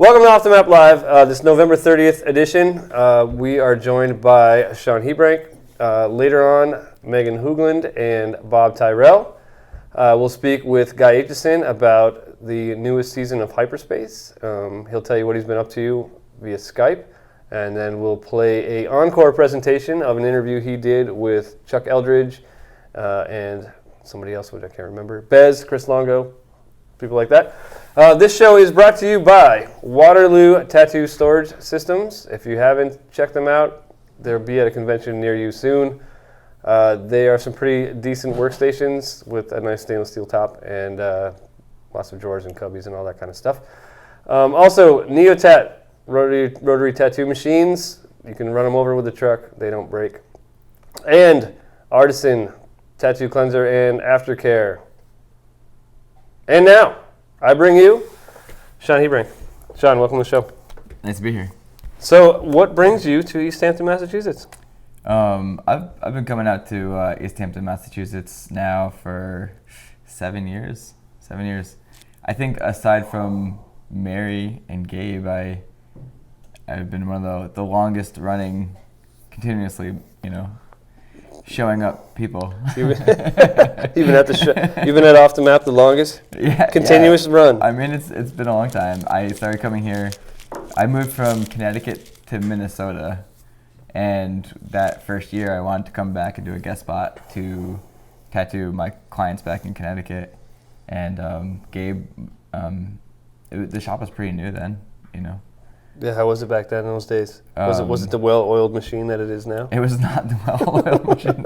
Welcome to Off the Map Live, this November 30th edition. We are joined by Shawn Hebrank, later on Megan Hoogland and Bob Tyrrell. We'll speak with Guy Aitchison about the newest season of Hyperspace. He'll tell you what he's been up to via Skype, and then we'll play an encore presentation of an interview he did with Chuck Eldridge and somebody else, which I can't remember, Bez, Chris Longo, people like that. This show is brought to you by Waterloo Tattoo Storage Systems. If you haven't checked them out, they'll be at a convention near you soon. They are some pretty decent workstations with a nice stainless steel top and lots of drawers and cubbies and all that kind of stuff. Also, Neotat rotary tattoo machines. You can run them over with the truck. They don't break. And Artisan Tattoo Cleanser and Aftercare. And now, I bring you Shawn Hebrank. Shawn, welcome to the show. Nice to be here. So, what brings you to East Hampton, Massachusetts? I've been coming out to East Hampton, Massachusetts now for 7 years. 7 years. I think aside from Mary and Gabe, I've been one of the longest running, continuously, showing up people. You've been at Off the Map the longest? Yeah. Continuous run. I mean, it's been a long time. I started coming here. I moved from Connecticut to Minnesota, and that first year I wanted to come back and do a guest spot to tattoo my clients back in Connecticut. And Gabe, the shop was pretty new then, Yeah, how was it back then in those days? Was it the well-oiled machine that it is now? It was not the well-oiled machine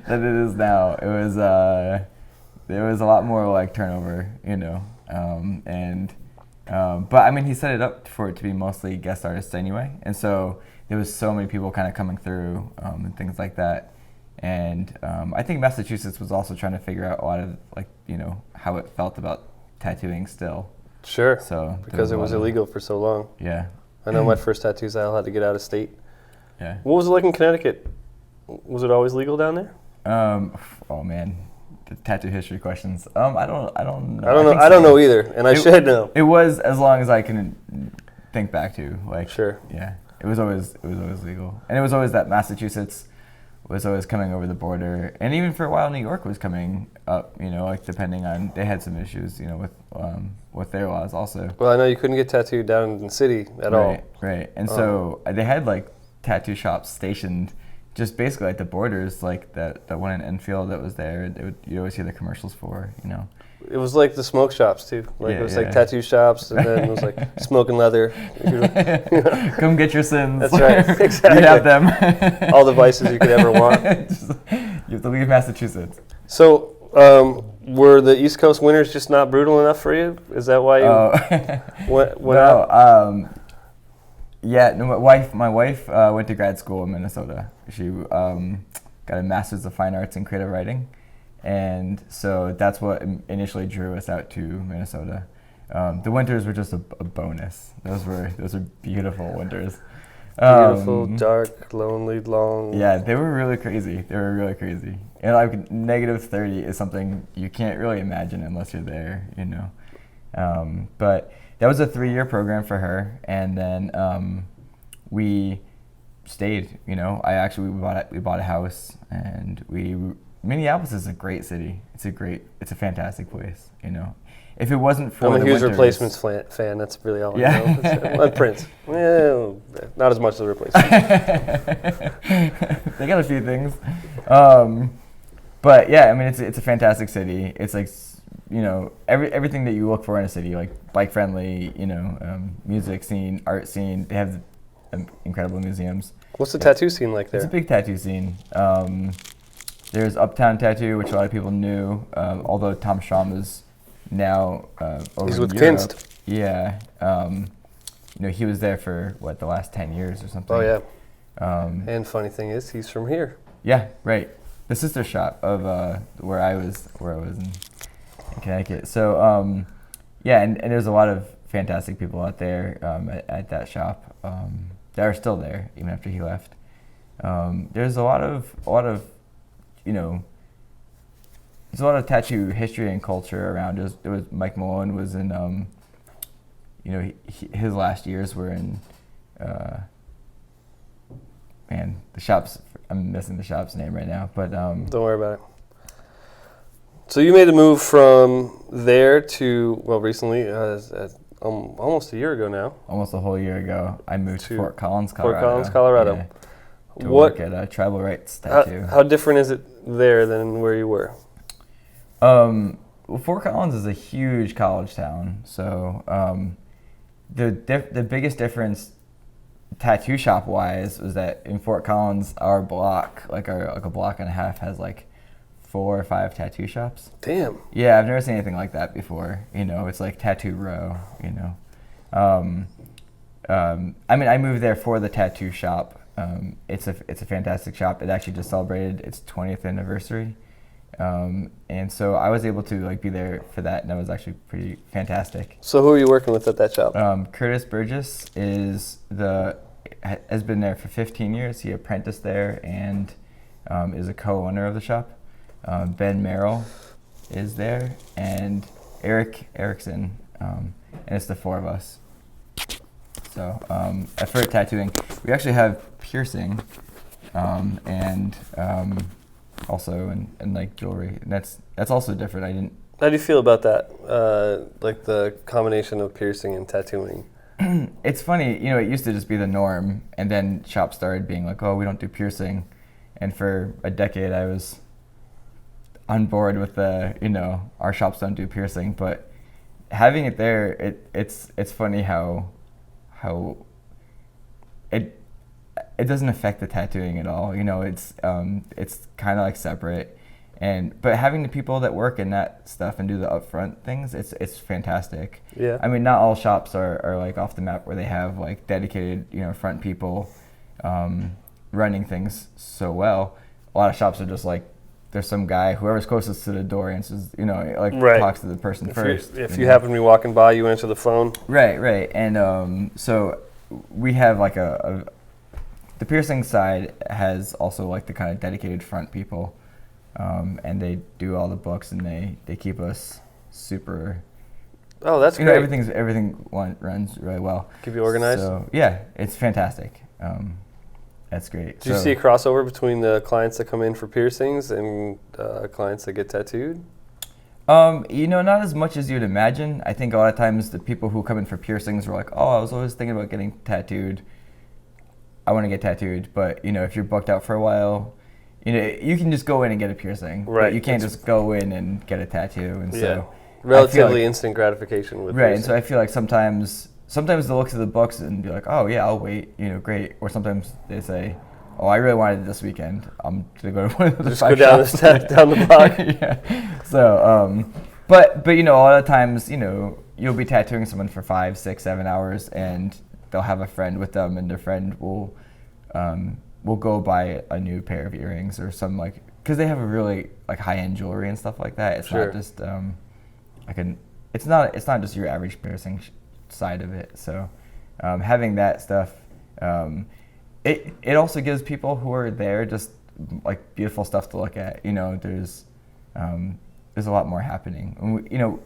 that it is now. It was there was a lot more like turnover, but I mean he set it up for it to be mostly guest artists anyway, and so there was so many people kind of coming through and things like that. And I think Massachusetts was also trying to figure out a lot of how it felt about tattooing still. Sure. So because it was illegal for so long. Yeah. I know my first tattoos I had to get out of state. Yeah. What was it like in Connecticut? Was it always legal down there? Oh man, the tattoo history questions. I don't know. I don't know either, and I should know. It was as long as I can think back to. Sure. Yeah. It was always legal, and it was always that Massachusetts was always coming over the border, and even for a while New York was coming up. Depending on, they had some issues, with their laws also. Well, I know you couldn't get tattooed down in the city at all. Right. And so they had tattoo shops stationed just basically at the borders, like that one in Enfield that was there. You always hear the commercials for, It was like the smoke shops too. It was like tattoo shops, and then it was like smoking leather. Come get your sins. That's right. Exactly. You have them. All the vices you could ever want. You have to leave Massachusetts. So, were the East Coast winters just not brutal enough for you? Is that why you went out? Yeah. No, my wife went to grad school in Minnesota. She got a master's of fine arts in creative writing. And so that's what initially drew us out to Minnesota. The winters were just a bonus. Those were beautiful winters. Beautiful, dark, lonely, long. Yeah, they were really crazy. And -30 is something you can't really imagine unless you're there, But that was a 3-year program for her, and then we stayed. We bought a house, and Minneapolis is a great city. It's a fantastic place. If it wasn't for I'm a huge Replacements fan. That's really all I know. And Prince. Well, not as much as the Replacements. They got a few things. But yeah, I mean, it's a fantastic city. It's like, everything that you look for in a city, like bike friendly, music scene, art scene. They have incredible museums. What's the tattoo scene like there? It's a big tattoo scene. There's Uptown Tattoo, which a lot of people knew, although Tom Schramm is now over He's in with Europe. Kinst. Yeah. He was there for, the last 10 years or something. Oh, yeah. And funny thing is, he's from here. Yeah, right. The sister shop of where I was in Connecticut. So, and there's a lot of fantastic people out there at that shop that are still there, even after he left. There's a lot of there's a lot of tattoo history and culture around. It was Mike Malone was in his last years were in, the shop's, I'm missing the shop's name right now, but don't worry about it. So you made the move from there to, well, recently, almost a year ago now. Almost a whole year ago, I moved to Fort Collins, Colorado. Fort Collins, Colorado. Yeah, to work at Tribal Rights Tattoo. How different is it there than where you were? Well, Fort Collins is a huge college town, so the biggest difference, tattoo shop wise, was that in Fort Collins, our block, like a block and a half, has like 4 or 5 tattoo shops. Damn. Yeah, I've never seen anything like that before. It's like Tattoo Row. I moved there for the tattoo shop. It's a fantastic shop. It actually just celebrated its 20th anniversary, and so I was able to be there for that, and that was actually pretty fantastic. So who are you working with at that shop? Curtis Burgess has been there for 15 years. He apprenticed there and is a co-owner of the shop. Ben Merrill is there, and Eric Erickson, and it's the 4 of us. So at Fur Tattooing, we actually have piercing, and also in like jewelry, and that's also different. How do you feel about that? Like the combination of piercing and tattooing? It's funny, it used to just be the norm, and then shops started being like, oh, we don't do piercing, and for a decade I was on board with our shops don't do piercing, but having it there, it's funny how it doesn't affect the tattooing at all. It's kind of like separate, but having the people that work in that stuff and do the upfront things, it's fantastic. Yeah. Not all shops are like off the map where they have like dedicated front people running things so well. A lot of shops are just like, there's some guy, whoever's closest to the door answers, right. Talks to the person first. If you happen to be walking by, you answer the phone. Right. And so we have like the piercing side has also like the kind of dedicated front people, and they do all the books, and they keep us super. Oh, that's great. Everything runs really well. Keep you organized. So yeah, it's fantastic. That's great. Do you see a crossover between the clients that come in for piercings and clients that get tattooed? Not as much as you'd imagine. I think a lot of times the people who come in for piercings are like, oh, I was always thinking about getting tattooed. I want to get tattooed. But, if you're booked out for a while, you can just go in and get a piercing. Right. But you can't just go in and get a tattoo. And so relatively instant gratification with right. piercing. And so I feel like sometimes they'll look at the books and be like, oh, yeah, I'll wait, great. Or sometimes they say, oh, I really wanted it this weekend. I'm going to go to one of the just 5 go shops. down the block. Yeah. So, but a lot of times, you'll be tattooing someone for 5, 6, 7 hours, and they'll have a friend with them, and their friend will go buy a new pair of earrings or some because they have a really high-end jewelry and stuff like that. It's sure. not just it's not just your average piercing side of it. So having that stuff, it also gives people who are there just beautiful stuff to look at. There's a lot more happening. And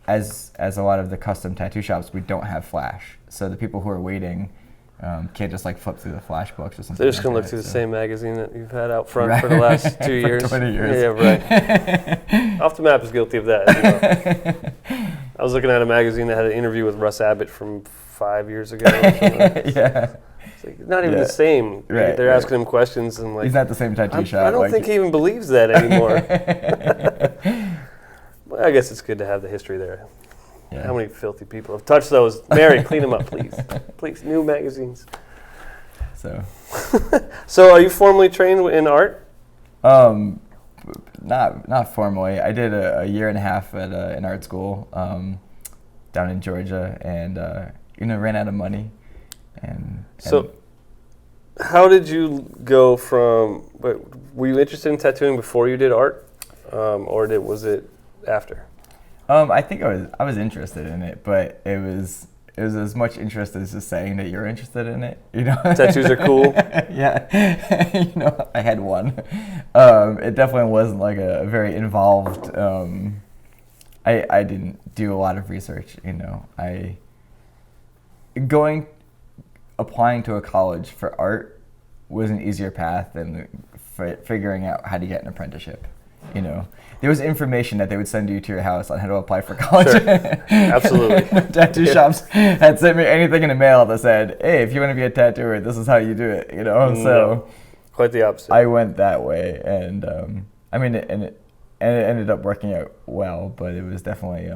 as a lot of the custom tattoo shops, we don't have flash, so the people who are waiting can't just flip through the flash books or something. They're just gonna look through the same magazine that you've had out front for the last 2 years. 20 years. Yeah, right. Off the Map is guilty of that. I was looking at a magazine that had an interview with Russ Abbott from 5 years ago. Yeah. It's not even the same. Right, They're asking him questions and he's not the same tattoo shop. I don't think he even believes that anymore. Well, I guess it's good to have the history there. Yeah. How many filthy people have touched those? Mary, clean them up, please. Please, new magazines. So are you formally trained in art? Not formally. I did a year and a half at an art school down in Georgia, and ran out of money. And so, how did you go from? Were you interested in tattooing before you did art, or was it after? I think I was interested in it, but it was as much interest as just saying that you're interested in it. Tattoos are cool. Yeah, I had one. It definitely wasn't a very involved. I didn't do a lot of research. applying to a college for art was an easier path than figuring out how to get an apprenticeship. You know, there was information that they would send you to your house on how to apply for college. Sure. Absolutely. Tattoo shops had sent me anything in the mail that said, "Hey, if you want to be a tattooer, this is how you do it." You know, so quite the opposite. I went that way, and it ended up working out well, but it was definitely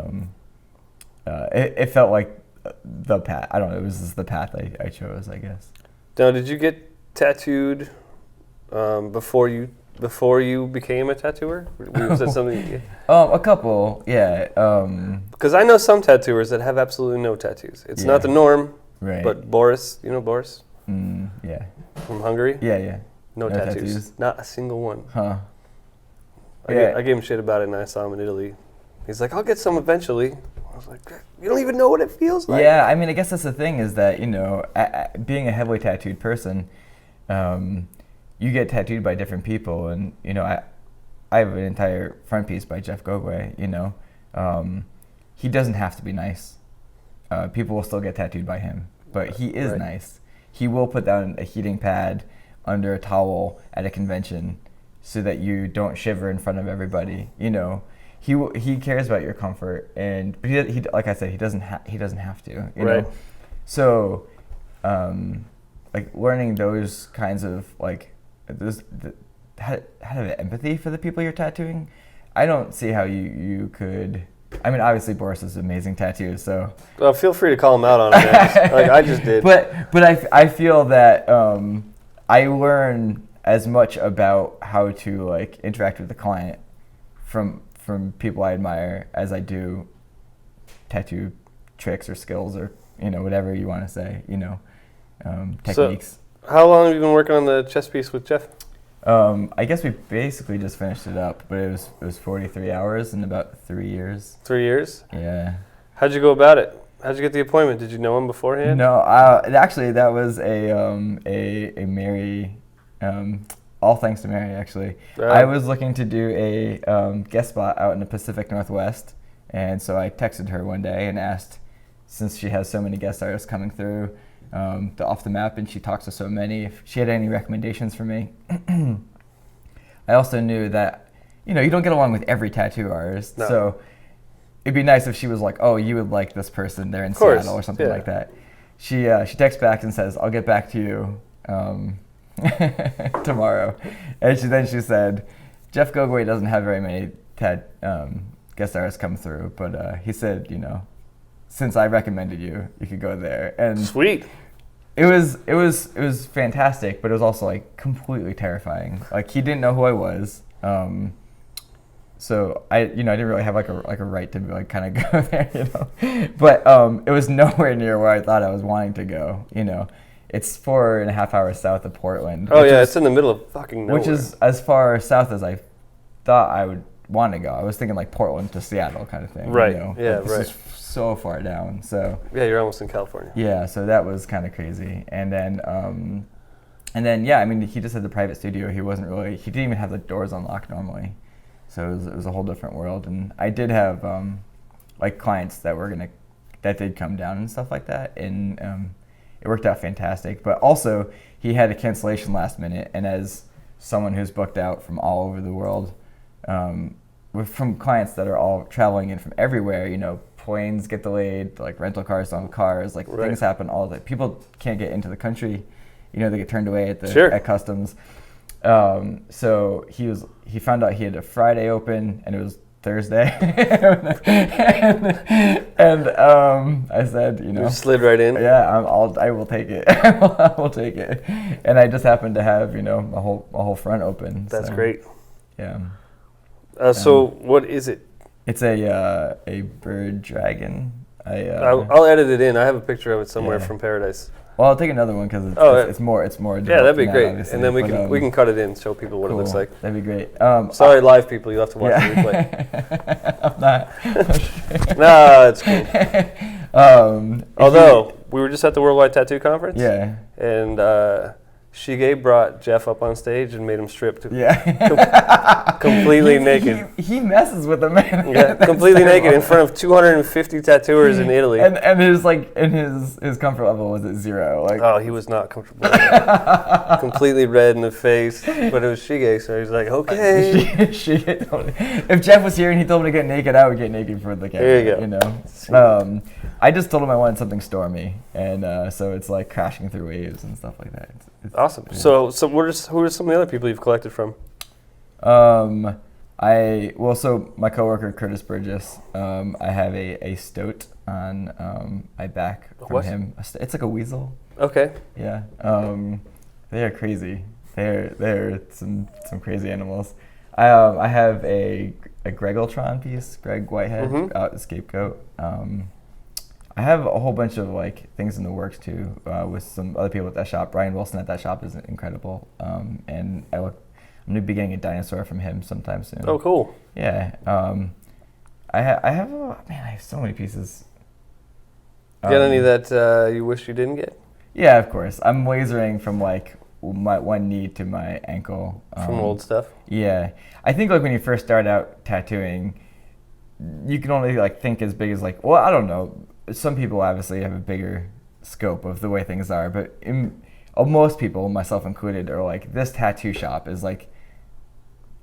it felt like the path. I don't know. It was just the path I chose, I guess. Now, did you get tattooed before you became a tattooer? Was that something? A couple, yeah. Because I know some tattooers that have absolutely no tattoos. It's not the norm. Right. But Boris, you know Boris? Yeah. From Hungary? Yeah. No tattoos. Not a single one. Huh. I gave him shit about it, and I saw him in Italy. He's like, "I'll get some eventually." I was like, "You don't even know what it feels like." Yeah, I mean, I guess that's the thing is that, you know, being a heavily tattooed person, you get tattooed by different people, and you know, I have an entire front piece by Jeff Gogwe. You know, he doesn't have to be nice. People will still get tattooed by him, but he is nice. He will put down a heating pad under a towel at a convention so that you don't shiver in front of everybody. You know, he cares about your comfort, but he like I said, he doesn't have to. You know, so like learning those kinds of like how to have empathy for the people you're tattooing. I don't see how you could. I mean, obviously Boris has amazing tattoos, so. Well, feel free to call him out on it. Like I just did. But I feel that I learn as much about how to like interact with the client from people I admire as I do tattoo tricks or skills or, you know, whatever you want to say, you know, techniques. So how long have you been working on the chest piece with Jeff? I guess we basically just finished it up, but it was 43 hours in about 3 years. 3 years? Yeah. How'd you go about it? How'd you get the appointment? Did you know him beforehand? No, actually that was a Mary, all thanks to Mary actually. I was looking to do a guest spot out in the Pacific Northwest, and so I texted her one day and asked, since she has so many guest artists coming through, the Off the Map, and she talks to so many, if she had any recommendations for me. I also knew that, you know, you don't get along with every tattoo artist, so it'd be nice if she was like, "Oh, you would like this person, they're in Seattle," or something like that. She texts back and says, "I'll get back to you tomorrow," and she said, "Jeff Gogwe doesn't have very many guest artists come through, but he said, you know, since I recommended you, you could go there." And sweet. It was fantastic, but it was also like completely terrifying. Like he didn't know who I was, so I didn't really have like a right to like kind of go there, you know. But it was nowhere near where I thought I was wanting to go. You know, it's 4.5 hours south of Portland. Oh yeah, it's in the middle of fucking nowhere. Which is as far south as I thought I would want to go. I was thinking like Portland to Seattle kind of thing. Right. You know? Yeah. But this is so far down. So. Yeah, you're almost in California. Yeah. So that was kind of crazy. And then yeah, I mean, he just had the private studio. He didn't even have the doors unlocked normally. So it was a whole different world. And I did have like clients that did come down and stuff like that. And it worked out fantastic. But also he had a cancellation last minute. And as someone who's booked out from all over the world, from clients that are all traveling in from everywhere, you know, planes get delayed, like rental cars on cars, like things happen all the people can't get into the country, you know, they get turned away at customs. So he found out he had a Friday open and it was Thursday. and I said, you know, you slid right in. Yeah, I will take it. I will take it. And I just happened to have, you know, a whole front open. That's great. Yeah. So what is it? It's a bird dragon. I'll edit it in. I have a picture of it somewhere from Paradise. Well, I'll take another one because it's more. Yeah, that'd be great. And then we can cut it in, show people what it looks like. That'd be great. Sorry, live people, you will have to watch the replay. I'm not. No, it's cool. Although we were just at the Worldwide Tattoo Conference. Yeah. And Shige brought Jeff up on stage and made him strip to Yeah. completely naked. He messes with them, man. Yeah, completely naked in front of 250 tattooers in Italy. And his comfort level was at 0. Like, oh, he was not comfortable. Completely red in the face, but it was Shige, so he's like, okay. If Jeff was here and he told me to get naked, I would get naked for the camera. There you go. You know, I just told him I wanted something stormy, and so it's like crashing through waves and stuff like that. It's Awesome. yeah. So who are some of the other people you've collected from? So my coworker Curtis Burgess, I have a stoat on my back from What? him. It's like a weasel. Okay. Yeah. They are crazy. They're some crazy animals. I have a Gregultron piece, Greg Whitehead, out the scapegoat. I have a whole bunch of like things in the works too, with some other people at that shop. Brian Wilson at that shop is incredible, and I'm gonna be getting a dinosaur from him sometime soon. Oh, cool. Yeah. I have so many pieces. Got any that you wish you didn't get? Yeah, of course. I'm lasering from like my one knee to my ankle. From old stuff? Yeah. I think like when you first start out tattooing, you can only like think as big as like, well, I don't know. Some people obviously have a bigger scope of the way things are, but most people, myself included, are like, this tattoo shop is like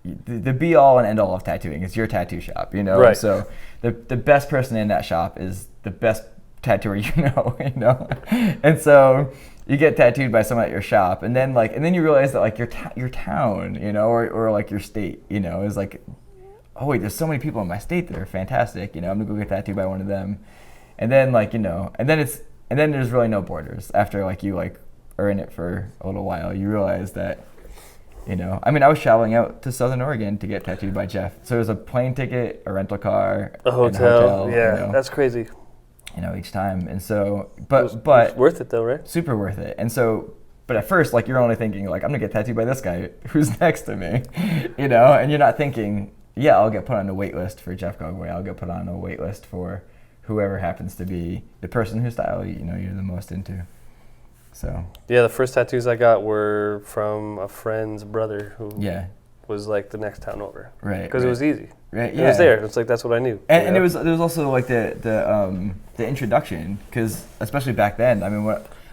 the be all and end all of tattooing. It's your tattoo shop, you know? Right. So the best person in that shop is the best tattooer you know? And so you get tattooed by someone at your shop, and then you realize that like your town, you know, or like your state, you know, is like, oh wait, there's so many people in my state that are fantastic, you know, I'm gonna go get tattooed by one of them. And then like, you know, and then there's really no borders. After like you like are in it for a little while, you realize that, you know, I mean, I was traveling out to Southern Oregon to get tattooed by Jeff. So it was a plane ticket, a rental car, a hotel. Yeah, you know, that's crazy. You know, each time. And so, It but was worth it though, right? super worth it. And so, but at first, like you're only thinking like, I'm gonna get tattooed by this guy who's next to me, you know, and you're not thinking, yeah, I'll get put on a wait list for Jeff Gogway. I'll get put on a wait list for whoever happens to be the person whose style you know you're the most into. So yeah, the first tattoos I got were from a friend's brother who was like the next town over. Right. Because it was easy. Right. It was there. It's like that's what I knew. And there was also like the introduction, because especially back then, I mean,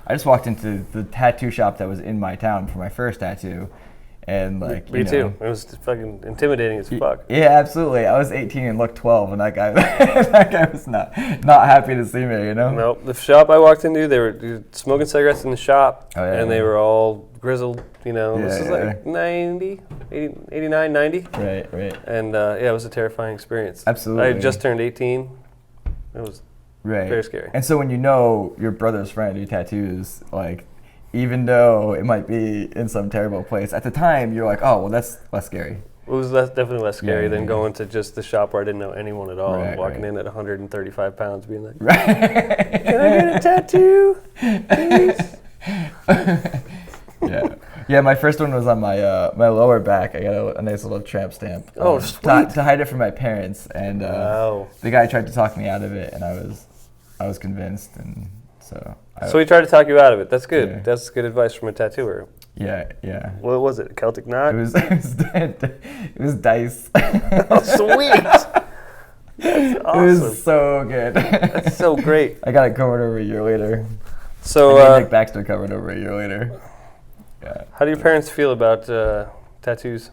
I just walked into the tattoo shop that was in my town for my first tattoo. And like, me too. It was fucking intimidating as fuck. Yeah, absolutely. I was 18 and looked 12, and that guy was not happy to see me, you know. Nope. The shop I walked into, they were smoking cigarettes in the shop, and they were all grizzled. You know, this is like 90, 80, 89, 90. Right. And it was a terrifying experience. Absolutely. I had just turned 18. It was very scary. And so when you know your brother's friend who tattoos, like, even though it might be in some terrible place, at the time you're like, oh, well, that's less scary. It was definitely less scary than going to just the shop where I didn't know anyone at all, and walking in at 135 pounds being like, can I get a tattoo, please? Yeah, my first one was on my my lower back. I got a nice little tramp stamp. Oh, sweet. To hide it from my parents, and wow. The guy tried to talk me out of it, and I was convinced, and so. So he tried to talk you out of it. That's good. Yeah. That's good advice from a tattooer. Yeah. What was it? A Celtic knot? It was dice. Oh, sweet. That's awesome. It was so good. That's so great. I got it covered over a year later. So Nick Baxter covered over a year later. Yeah. How do your parents feel about tattoos?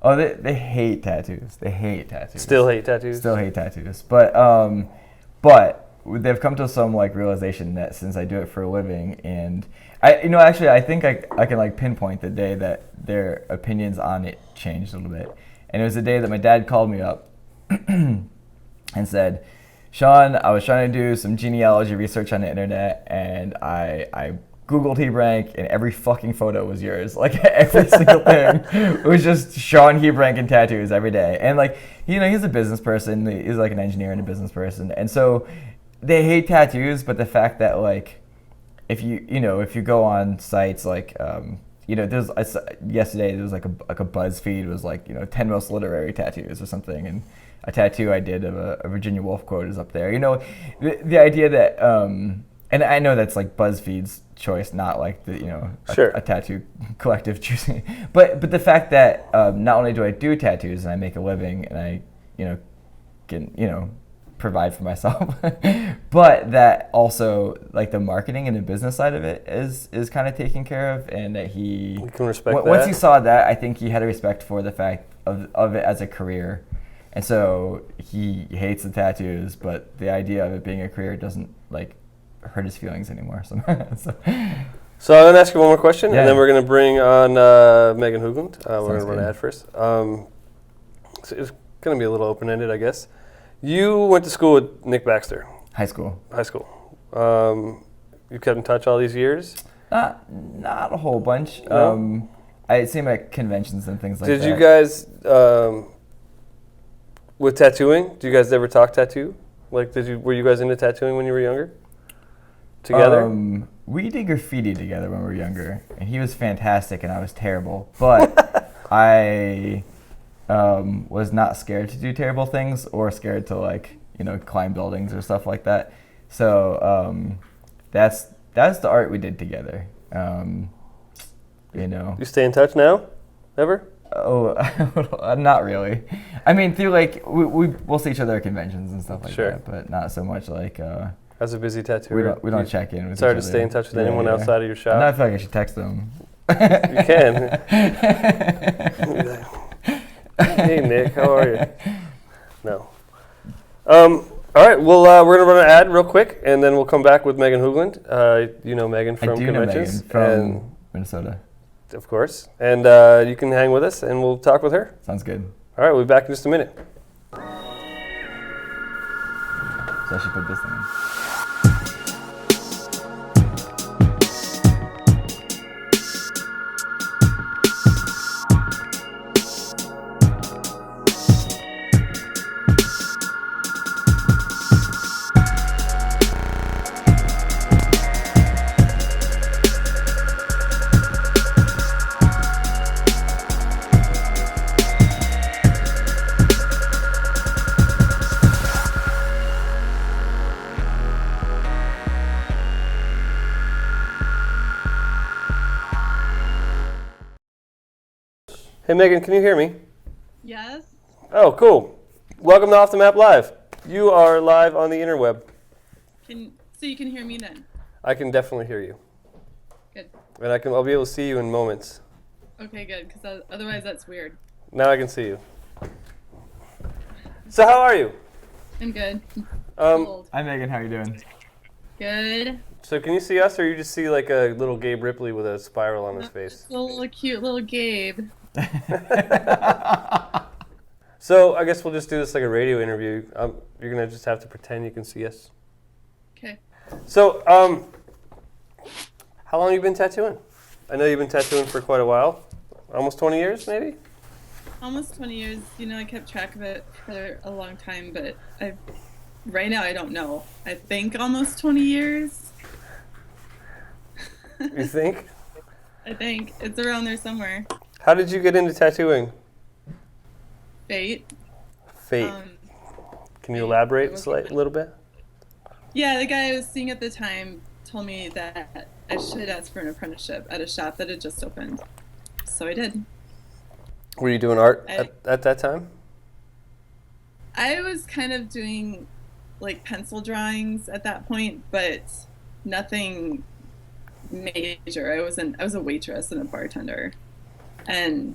Oh, they hate tattoos. They hate tattoos. Still hate tattoos? Still hate tattoos. But they've come to some like realization that since I do it for a living, and I think I can like pinpoint the day that their opinions on it changed a little bit. And it was the day that my dad called me up and said, Shawn, I was trying to do some genealogy research on the internet, and I Googled Hebrank, and every fucking photo was yours. Like, every single thing. It was just Shawn Hebrank and tattoos every day. And, like, you know, he's a business person. He's, like, an engineer and a business person. And so they hate tattoos, but the fact that, like, if you go on sites like, yesterday there was, like a BuzzFeed was, like, 10 most literary tattoos or something. And a tattoo I did of a Virginia Woolf quote is up there. You know, the idea that... and I know that's like BuzzFeed's choice, not like the Sure. a tattoo collective choosing. But the fact that not only do I do tattoos and I make a living and I can provide for myself, but that also like the marketing and the business side of it is kind of taken care of, and that You can respect that. once he saw that, I think he had a respect for the fact of it as a career, and so he hates the tattoos, but the idea of it being a career doesn't like hurt his feelings anymore. So I'm going to ask you one more question, Yeah. and then we're going to bring on Megan Hoogland. We're going to run an ad first. So it's going to be a little open-ended, I guess. You went to school with Nick Baxter. High school. You kept in touch all these years? Not a whole bunch. No? I see him at conventions and things like that. Did you guys, with tattooing, did you guys ever talk tattoo? Like, were you guys into tattooing when you were younger? Together? We did graffiti together when we were younger, and he was fantastic and I was terrible. But I was not scared to do terrible things or scared to climb buildings or stuff like that. So that's the art we did together. You stay in touch now? Ever? Oh, not really. I mean, through we'll see each other at conventions and stuff like Sure. that, but not so much like. As a busy tattooer? We don't check in with It's hard each to other. stay in touch with anyone outside of your shop? I feel like I should text them. You can. Hey, Nick, how are you? No. All right, well, we're going to run an ad real quick, and then we'll come back with Megan Hoogland. You know Megan from I do conventions. know Megan from Minnesota. Of course. And you can hang with us, and we'll talk with her. Sounds good. All right, we'll be back in just a minute. So I should put this thing in. Hey, Megan, can you hear me? Yes. Oh, cool. Welcome to Off the Map Live. You are live on the interweb. So you can hear me then? I can definitely hear you. Good. And I'll be able to see you in moments. Okay, good, because otherwise that's weird. Now I can see you. So how are you? I'm good. Um, Hi, Megan. How are you doing? Good. So can you see us, or you just see like a little Gabe Ripley with a spiral on his face? Just a little cute little Gabe. So I guess we'll just do this like a radio interview. You're gonna just have to pretend you can see us. Okay. So, how long have you been tattooing? I know you've been tattooing for quite a while. Almost 20 years, maybe? Almost 20 years. I kept track of it for a long time, but right now I don't know. I think almost 20 years. You think? I think it's around there somewhere. How did you get into tattooing? Fate. Fate. Can you fate. elaborate It was a little bit? Yeah, the guy I was seeing at the time told me that I should ask for an apprenticeship at a shop that had just opened. So I did. Were you doing art at that time? I was kind of doing like pencil drawings at that point, but nothing major. I was a waitress and a bartender. And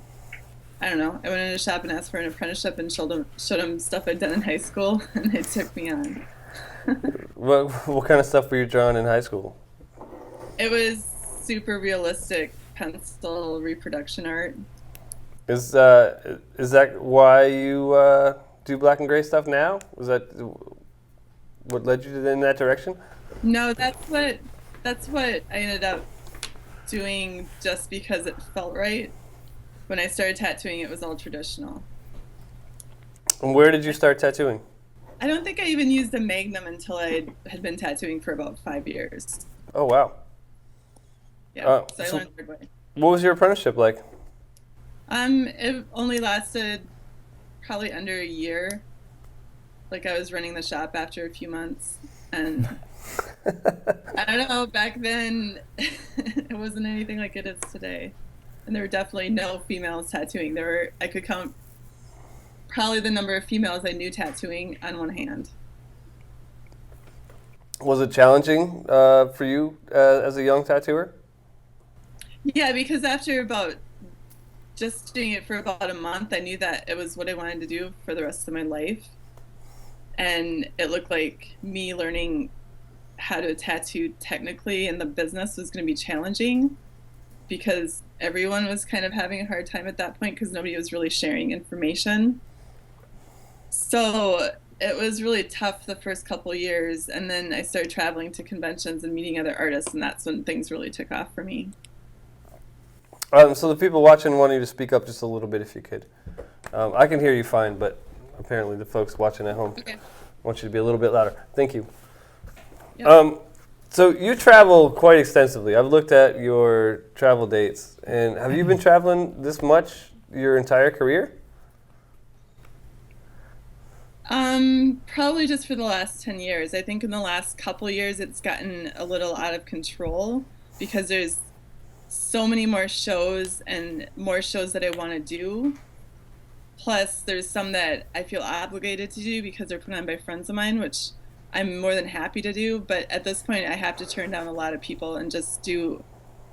I don't know, I went in a shop and asked for an apprenticeship and showed them stuff I'd done in high school, and they took me on. What kind of stuff were you drawing in high school? It was super realistic pencil reproduction art. Is that why you do black and gray stuff now? Was that what led you in that direction? No, that's what I ended up doing just because it felt right. When I started tattooing, it was all traditional. And where did you start tattooing? I don't think I even used a Magnum until I had been tattooing for about 5 years. Oh, wow. Yeah, so I learned the hard way. What was your apprenticeship like? It only lasted probably under a year. Like, I was running the shop after a few months, and I don't know, back then it wasn't anything like it is today. And there were definitely no females tattooing. I could count probably the number of females I knew tattooing on one hand. Was it challenging for you as a young tattooer? Yeah, because after about just doing it for about a month, I knew that it was what I wanted to do for the rest of my life. And it looked like me learning how to tattoo technically in the business was going to be challenging because everyone was kind of having a hard time at that point because nobody was really sharing information. So it was really tough the first couple years, and then I started traveling to conventions and meeting other artists, and that's when things really took off for me. So the people watching want you to speak up just a little bit if you could. I can hear you fine, but apparently the folks watching at home want you to be a little bit louder. Thank you. Yep. So you travel quite extensively. I've looked at your travel dates, and have you been traveling this much your entire career? Probably just for the last 10 years. I think in the last couple years it's gotten a little out of control because there's so many more shows and more shows that I want to do. Plus there's some that I feel obligated to do because they're put on by friends of mine, which I'm more than happy to do. But at this point I have to turn down a lot of people and just do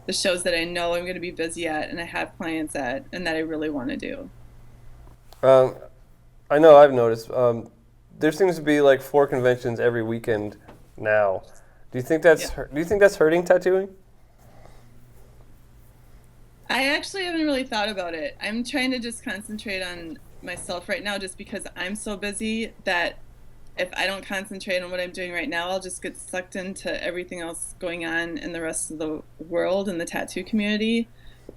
the shows that I know I'm going to be busy at and I have clients at and that I really want to do. I know I've noticed there seems to be like 4 conventions every weekend now. Do you think that's hurting tattooing? I actually haven't really thought about it. I'm trying to just concentrate on myself right now just because I'm so busy that if I don't concentrate on what I'm doing right now, I'll just get sucked into everything else going on in the rest of the world and the tattoo community,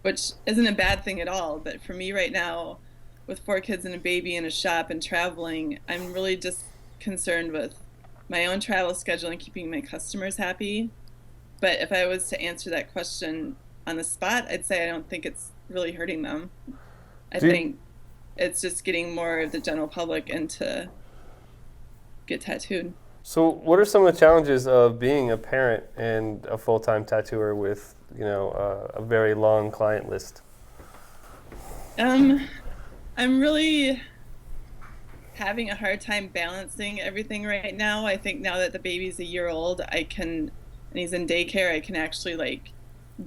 which isn't a bad thing at all. But for me right now, with 4 kids and a baby and a shop and traveling, I'm really just concerned with my own travel schedule and keeping my customers happy. But if I was to answer that question on the spot, I'd say I don't think it's really hurting them. I think it's just getting more of the general public in to get tattooed. So what are some of the challenges of being a parent and a full-time tattooer with, a very long client list? I'm really having a hard time balancing everything right now. I think now that the baby's a year old, and he's in daycare, I can actually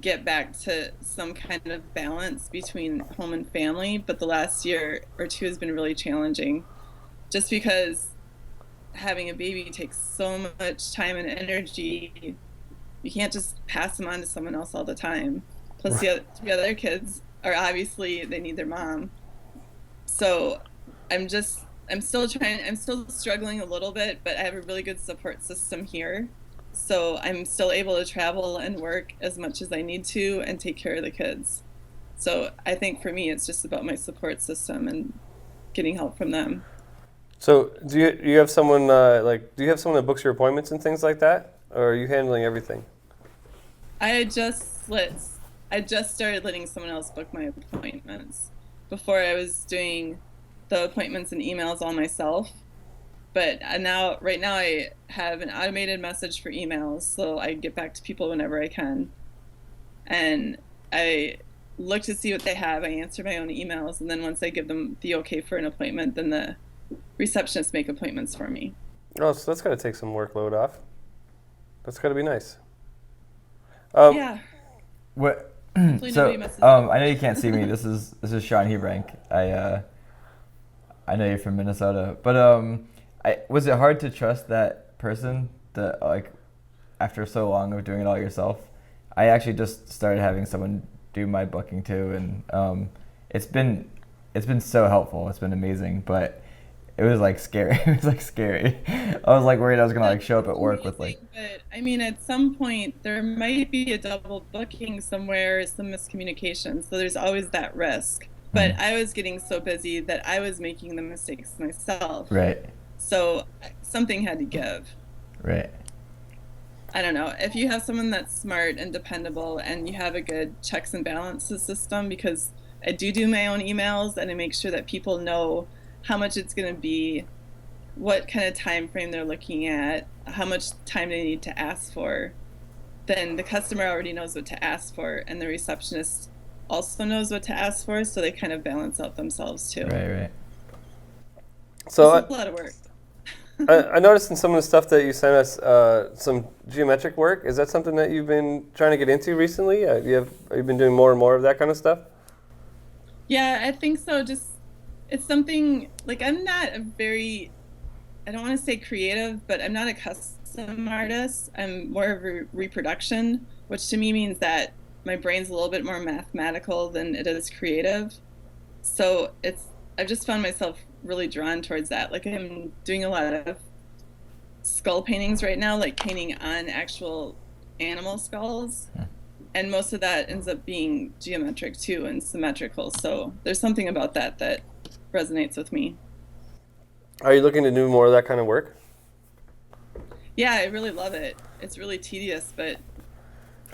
get back to some kind of balance between home and family. But the last year or two has been really challenging just because having a baby takes so much time and energy. You can't just pass them on to someone else all the time. Plus the other kids are obviously, they need their mom. So I'm still struggling a little bit, but I have a really good support system here. So I'm still able to travel and work as much as I need to and take care of the kids. So I think for me, it's just about my support system and getting help from them. So do you have someone that books your appointments and things like that, or are you handling everything? I just started letting someone else book my appointments. Before I was doing the appointments and emails all myself, but right now I have an automated message for emails, so I get back to people whenever I can, and I look to see what they have. I answer my own emails, and then once I give them the okay for an appointment, then the receptionists make appointments for me. Oh, so that's got to take some workload off. That's got to be nice. Yeah. What? So, I know you can't see me. This is Shawn Hebrank. I know you're from Minnesota, but was it hard to trust that person that after so long of doing it all yourself? I actually just started having someone do my booking too, and it's been so helpful. It's been amazing, but it was scary. It was scary. I was worried I was gonna show up at work with But I mean, at some point there might be a double booking somewhere, some miscommunication. So there's always that risk. But I was getting so busy that I was making the mistakes myself. Right. So something had to give. Right. I don't know. If you have someone that's smart and dependable and you have a good checks and balances system, because I do my own emails and I make sure that people know how much it's going to be what kind of time frame they're looking at, how much time they need to ask for, then the customer already knows what to ask for, and the receptionist also knows what to ask for, so they kind of balance out themselves too. Right. So it's a lot of work. I noticed in some of the stuff that you sent us some geometric work. Is that something that you've been trying to get into recently? Have you been doing more and more of that kind of stuff? Yeah, I think so. Just it's something like I'm not a very, I don't want to say creative, but I'm not a custom artist. I'm more of a reproduction, which to me means that my brain's a little bit more mathematical than it is creative. So I've just found myself really drawn towards that. Like I'm doing a lot of skull paintings right now, like painting on actual animal skulls. And most of that ends up being geometric too and symmetrical. So there's something about that that resonates with me. Are you looking to do more of that kind of work? Yeah, I really love it. It's really tedious, but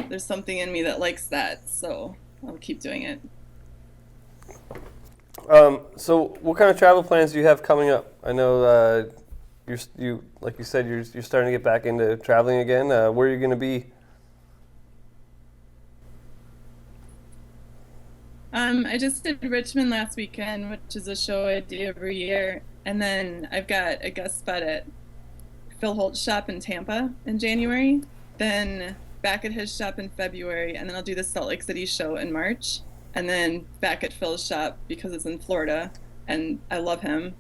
there's something in me that likes that. So I'll keep doing it. So what kind of travel plans do you have coming up? I know you like you said, you're starting to get back into traveling again. Where are you going to be? I just did Richmond last weekend, which is a show I do every year. And then I've got a guest spot at Phil Holt's shop in Tampa in January. Then back at his shop in February. And then I'll do the Salt Lake City show in March. And then back at Phil's shop because it's in Florida. And I love him.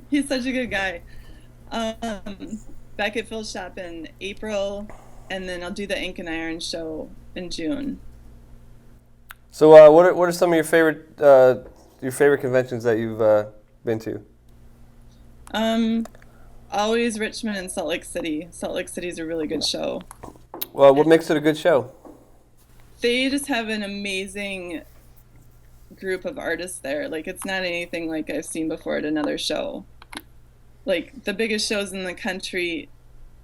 He's such a good guy. Back at Phil's shop in April. And then I'll do the Ink and Iron show in June. So what are some of your favorite conventions that you've been to? Always Richmond and Salt Lake City. Salt Lake City is a really good show. Well, what makes it a good show? They just have an amazing group of artists there. Like it's not anything like I've seen before at another show. Like the biggest shows in the country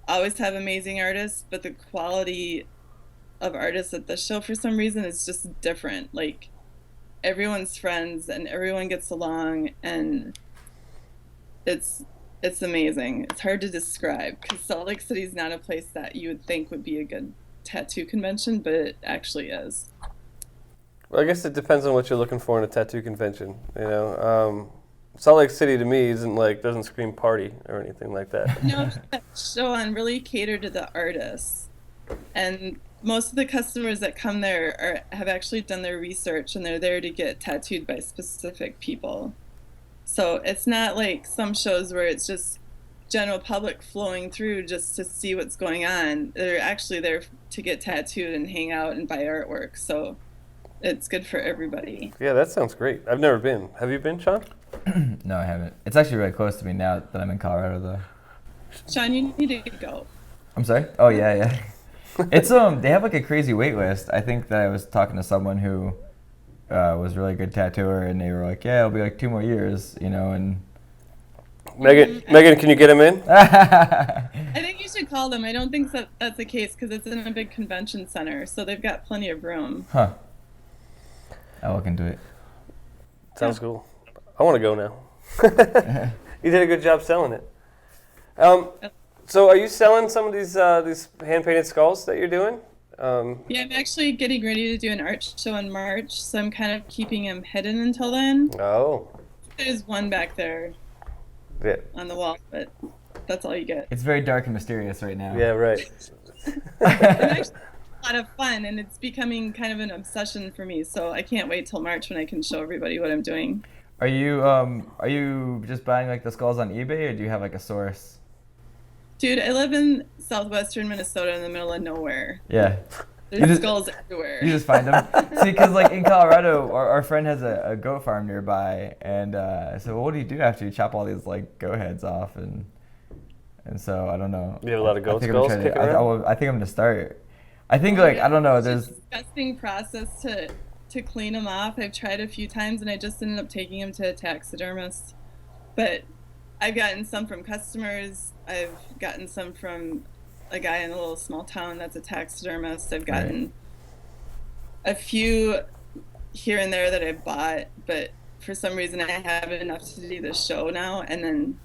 always have amazing artists, but the quality of artists at the show for some reason is just different. Like everyone's friends and everyone gets along, and it's amazing. It's hard to describe because Salt Lake City is not a place that you would think would be a good tattoo convention, but it actually is. Well, I guess it depends on what you're looking for in a tattoo convention. You know, Salt Lake City to me doesn't scream party or anything like that. No, that show on really cater to the artists, and most of the customers that come there have actually done their research, and they're there to get tattooed by specific people. So it's not like some shows where it's just general public flowing through just to see what's going on. They're actually there to get tattooed and hang out and buy artwork. So it's good for everybody. Yeah, that sounds great. I've never been. Have you been, Shawn? No, I haven't. It's actually really close to me now that I'm in Colorado, though. Shawn, you need to go. I'm sorry? Oh, yeah. It's they have like a crazy wait list. I think that I was talking to someone who was a really good tattooer, and they were like, "Yeah, it'll be like 2 more years," you know. And Megan, can you get him in? I think you should call them. I don't think that's the case because it's in a big convention center, so they've got plenty of room. Huh. I'll look into it. Sounds cool. I want to go now. You did a good job selling it. So are you selling some of these hand-painted skulls that you're doing? Yeah, I'm actually getting ready to do an art show in March, so I'm kind of keeping them hidden until then. Oh. There's one back there on the wall, but that's all you get. It's very dark and mysterious right now. Yeah, right. It's actually a lot of fun, and it's becoming kind of an obsession for me, so I can't wait till March when I can show everybody what I'm doing. Are you just buying like the skulls on eBay, or do you have like a source? Dude, I live in southwestern Minnesota in the middle of nowhere. Yeah. There's skulls everywhere. You just find them? See, because like in Colorado, our friend has a goat farm nearby, and I said, well, what do you do after you chop all these like goat heads off? And so I don't know. You have a lot of goat skulls kicking around? I think I'm going to start. I think like, I don't know, there's... It's a disgusting process to clean them off. I've tried a few times, and I just ended up taking them to a taxidermist. But I've gotten some from customers. I've gotten some from a guy in a little small town that's a taxidermist. I've gotten a few here and there that I've bought, but for some reason I have enough to do this show now, and then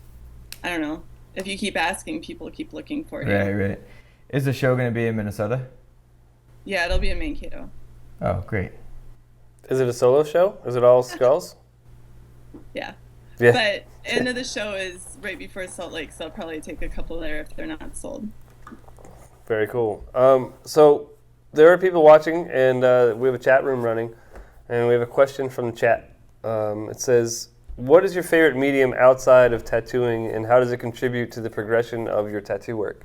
I don't know. If you keep asking, people keep looking for you. Right. Is the show going to be in Minnesota? Yeah, it'll be in Mankato. Oh, great. Is it a solo show? Is it all skulls? Yeah. Yeah. But end of the show is right before Salt Lake, so I'll probably take a couple there if they're not sold. Very cool. So there are people watching, and we have a chat room running, and we have a question from the chat. It says, what is your favorite medium outside of tattooing, and how does it contribute to the progression of your tattoo work?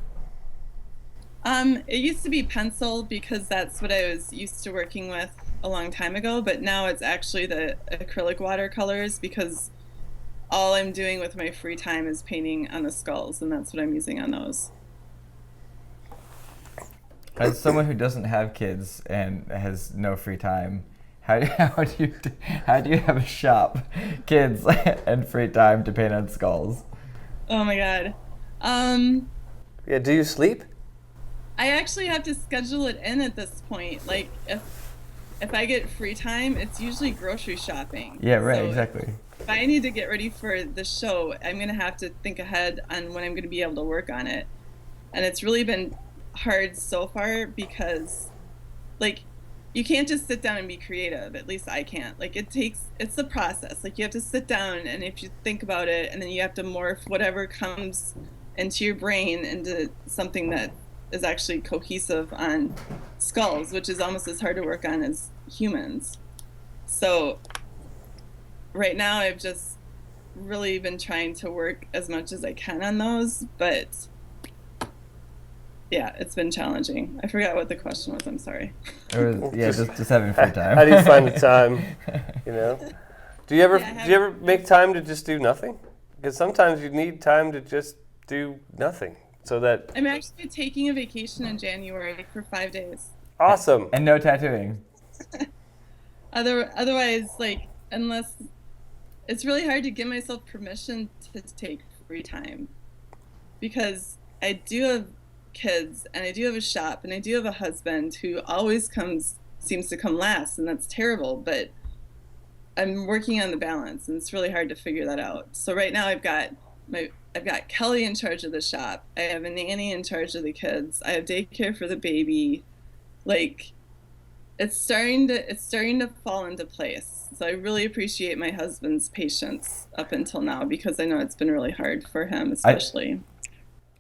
It used to be pencil because that's what I was used to working with a long time ago, but now it's actually the acrylic watercolors because all I'm doing with my free time is painting on the skulls, and that's what I'm using on those. As someone who doesn't have kids and has no free time, how do you have a shop, kids, and free time to paint on skulls? Oh my god. Yeah, do you sleep? I actually have to schedule it in at this point. Like if I get free time, it's usually grocery shopping. Yeah, right, So exactly. if I need to get ready for the show, I'm going to have to think ahead on when I'm going to be able to work on it. And it's really been hard so far because, like, you can't just sit down and be creative. At least I can't. Like, it's a process. Like, you have to sit down, and if you think about it, and then you have to morph whatever comes into your brain into something that is actually cohesive on skulls, which is almost as hard to work on as humans. So right now I've just really been trying to work as much as I can on those, but yeah, it's been challenging. I forgot what the question was. I'm sorry. Just having free time. How do you find the time? You know, do you ever make time to just do nothing? Because sometimes you need time to just do nothing. So that I'm actually taking a vacation in January for 5 days. Awesome. And no tattooing. Otherwise, like, unless it's really hard to give myself permission to take free time because I do have kids and I do have a shop and I do have a husband who always seems to come last, and that's terrible, but I'm working on the balance and it's really hard to figure that out. So right now I've got Kelly in charge of the shop. I have a nanny in charge of the kids. I have daycare for the baby. Like, it's starting to fall into place. So I really appreciate my husband's patience up until now because I know it's been really hard for him, especially.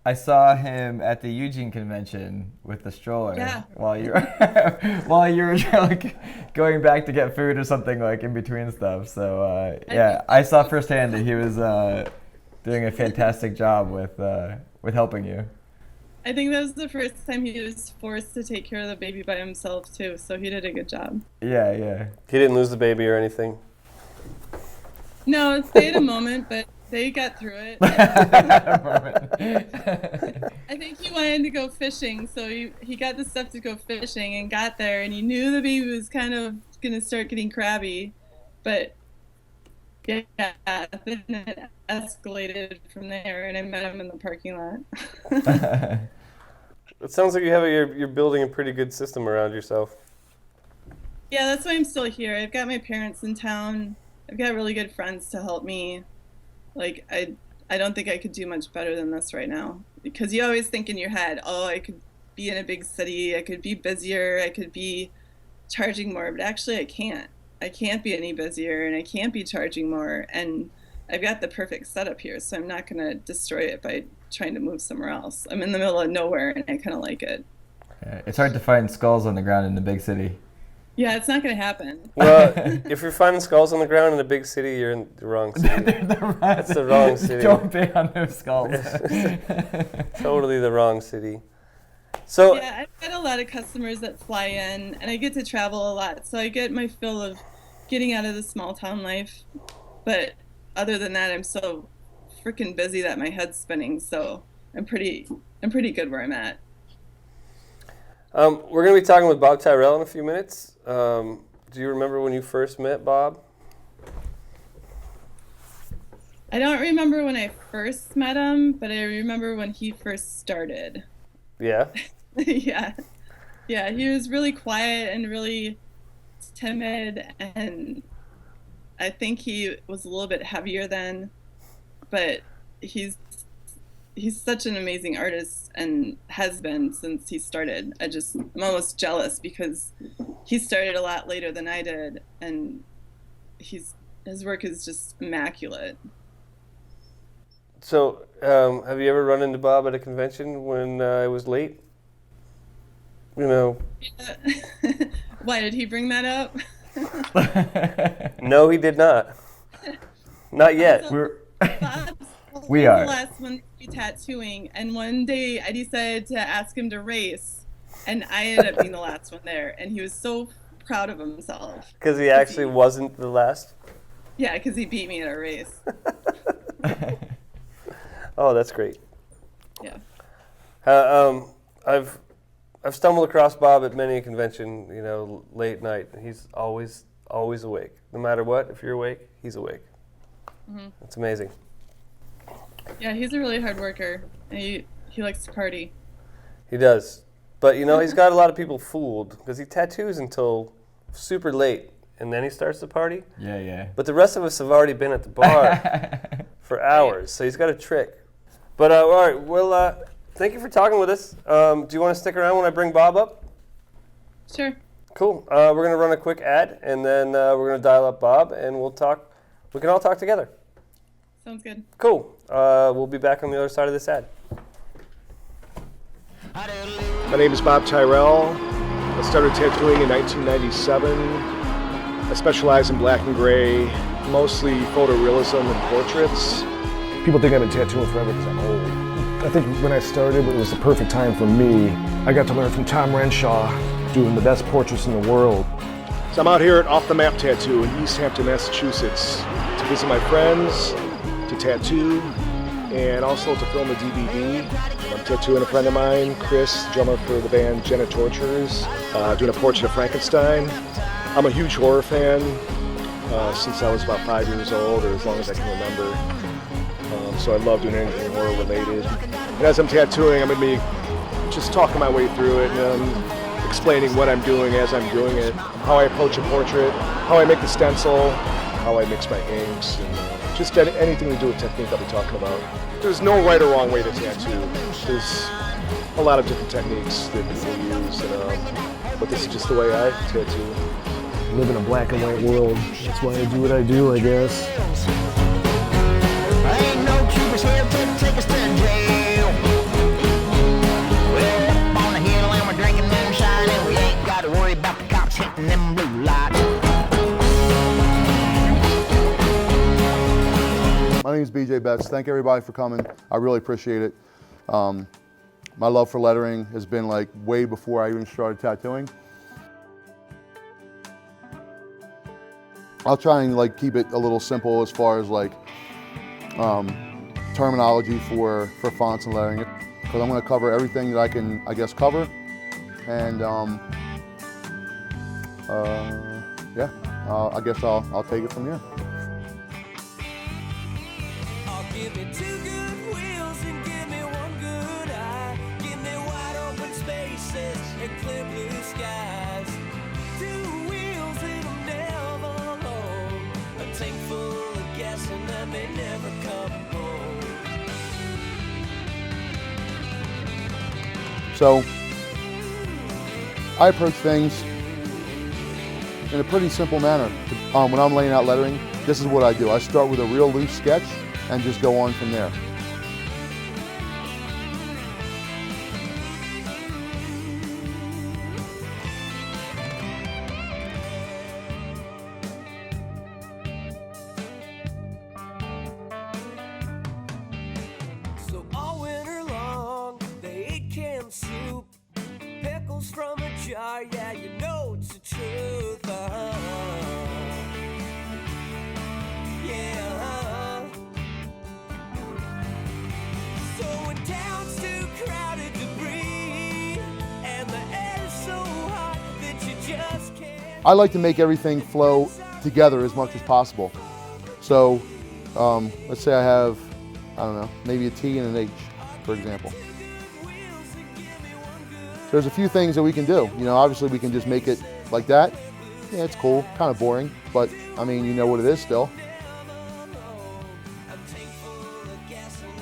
I saw him at the Eugene convention with the stroller. Yeah. While you were like going back to get food or something, like in between stuff. So I saw firsthand that he was doing a fantastic job with helping you. I think that was the first time he was forced to take care of the baby by himself too, so he did a good job. Yeah. He didn't lose the baby or anything? No, they had a moment, but they got through it. I think he wanted to go fishing, so he got the stuff to go fishing and got there, and he knew the baby was kind of going to start getting crabby, but yeah, then it escalated from there, and I met him in the parking lot. It sounds like you're building a pretty good system around yourself. Yeah, that's why I'm still here. I've got my parents in town. I've got really good friends to help me. Like, I don't think I could do much better than this right now. Because you always think in your head, oh, I could be in a big city, I could be busier, I could be charging more, but actually I can't. I can't be any busier and I can't be charging more, and I've got the perfect setup here, so I'm not going to destroy it by trying to move somewhere else. I'm in the middle of nowhere and I kind of like it. It's hard to find skulls on the ground in the big city. Yeah, it's not going to happen. Well, if you're finding skulls on the ground in a big city, you're in the wrong city. That's the wrong city. Don't pay on those skulls. Totally the wrong city. So yeah, I've got a lot of customers that fly in, and I get to travel a lot, so I get my fill of getting out of the small town life. But other than that, I'm so freaking busy that my head's spinning. So I'm pretty good where I'm at. we're going to be talking with Bob Tyrrell in a few minutes. Do you remember when you first met Bob? I don't remember when I first met him, but I remember when he first started. Yeah. Yeah, he was really quiet and really timid, and I think he was a little bit heavier then, but he's such an amazing artist and has been since he started. I'm almost jealous because he started a lot later than I did, and his work is just immaculate. So, have you ever run into Bob at a convention when I was late? You know. Yeah. Why did he bring that up? No, he did not. Not yet. We are the last one to be tattooing, and one day I decided to ask him to race, and I ended up being the last one there, and he was so proud of himself. Because he actually wasn't the last? Yeah, because he beat me at a race. Oh, that's great. Yeah. I've stumbled across Bob at many a convention, late night. He's always awake. No matter what, if you're awake, he's awake. Mm-hmm. It's amazing. Yeah, he's a really hard worker, and he likes to party. He does. But, he's got a lot of people fooled because he tattoos until super late, and then he starts to party. Yeah. But the rest of us have already been at the bar for hours, so he's got a trick. But, all right, well, thank you for talking with us. Do you want to stick around when I bring Bob up? Sure. Cool. We're going to run a quick ad, and then we're going to dial up Bob, and we'll talk. We can all talk together. Sounds good. Cool. We'll be back on the other side of this ad. My name is Bob Tyrrell. I started tattooing in 1997. I specialize in black and gray, mostly photorealism and portraits. People think I've been tattooing forever because I'm old. I think when I started, it was the perfect time for me. I got to learn from Tom Renshaw, doing the best portraits in the world. So I'm out here at Off the Map Tattoo in East Hampton, Massachusetts, to visit my friends, to tattoo, and also to film a DVD. I'm tattooing a friend of mine, Chris, drummer for the band Jenna Torturers, doing a portrait of Frankenstein. I'm a huge horror fan since I was about 5 years old, or as long as I can remember. So I love doing anything horror related. And as I'm tattooing, I'm going to be just talking my way through it and explaining what I'm doing as I'm doing it, how I approach a portrait, how I make the stencil, how I mix my inks, and just anything to do with technique I'll be talking about. There's no right or wrong way to tattoo. There's a lot of different techniques that people use, but this is just the way I tattoo. I live in a black and white world. That's why I do what I do, I guess. Ain't no Cubans here to take us to jail. We're up on the hill and we're drinking moonshine, and we ain't got to worry about the cops hitting them blue lights. My name is BJ Betts. Thank everybody for coming. I really appreciate it. My love for lettering has been like way before I even started tattooing. I'll try and keep it a little simple as far as terminology for fonts and lettering, because I'm going to cover everything that I can, cover. And I guess I'll take it from here. Give me 2 good wheels and give me 1 good eye. Give me wide open spaces and clear blue skies. 2 wheels and I'm never alone. A tank full of gas and I may never come home. So I approach things in a pretty simple manner. When I'm laying out lettering, this is what I do. I start with a real loose sketch and just go on from there. So all winter long, they eat canned soup, pickles from a jar, yeah, you know it's the truth. Yeah. So when town's too crowded to breathe, and the air's so hot that you just can't. I like to make everything flow together as much as possible. So let's say I have, maybe a T and an H, for example. There's a few things that we can do. Obviously we can just make it like that, Yeah, it's cool, kind of boring, but I mean, you know what it is still.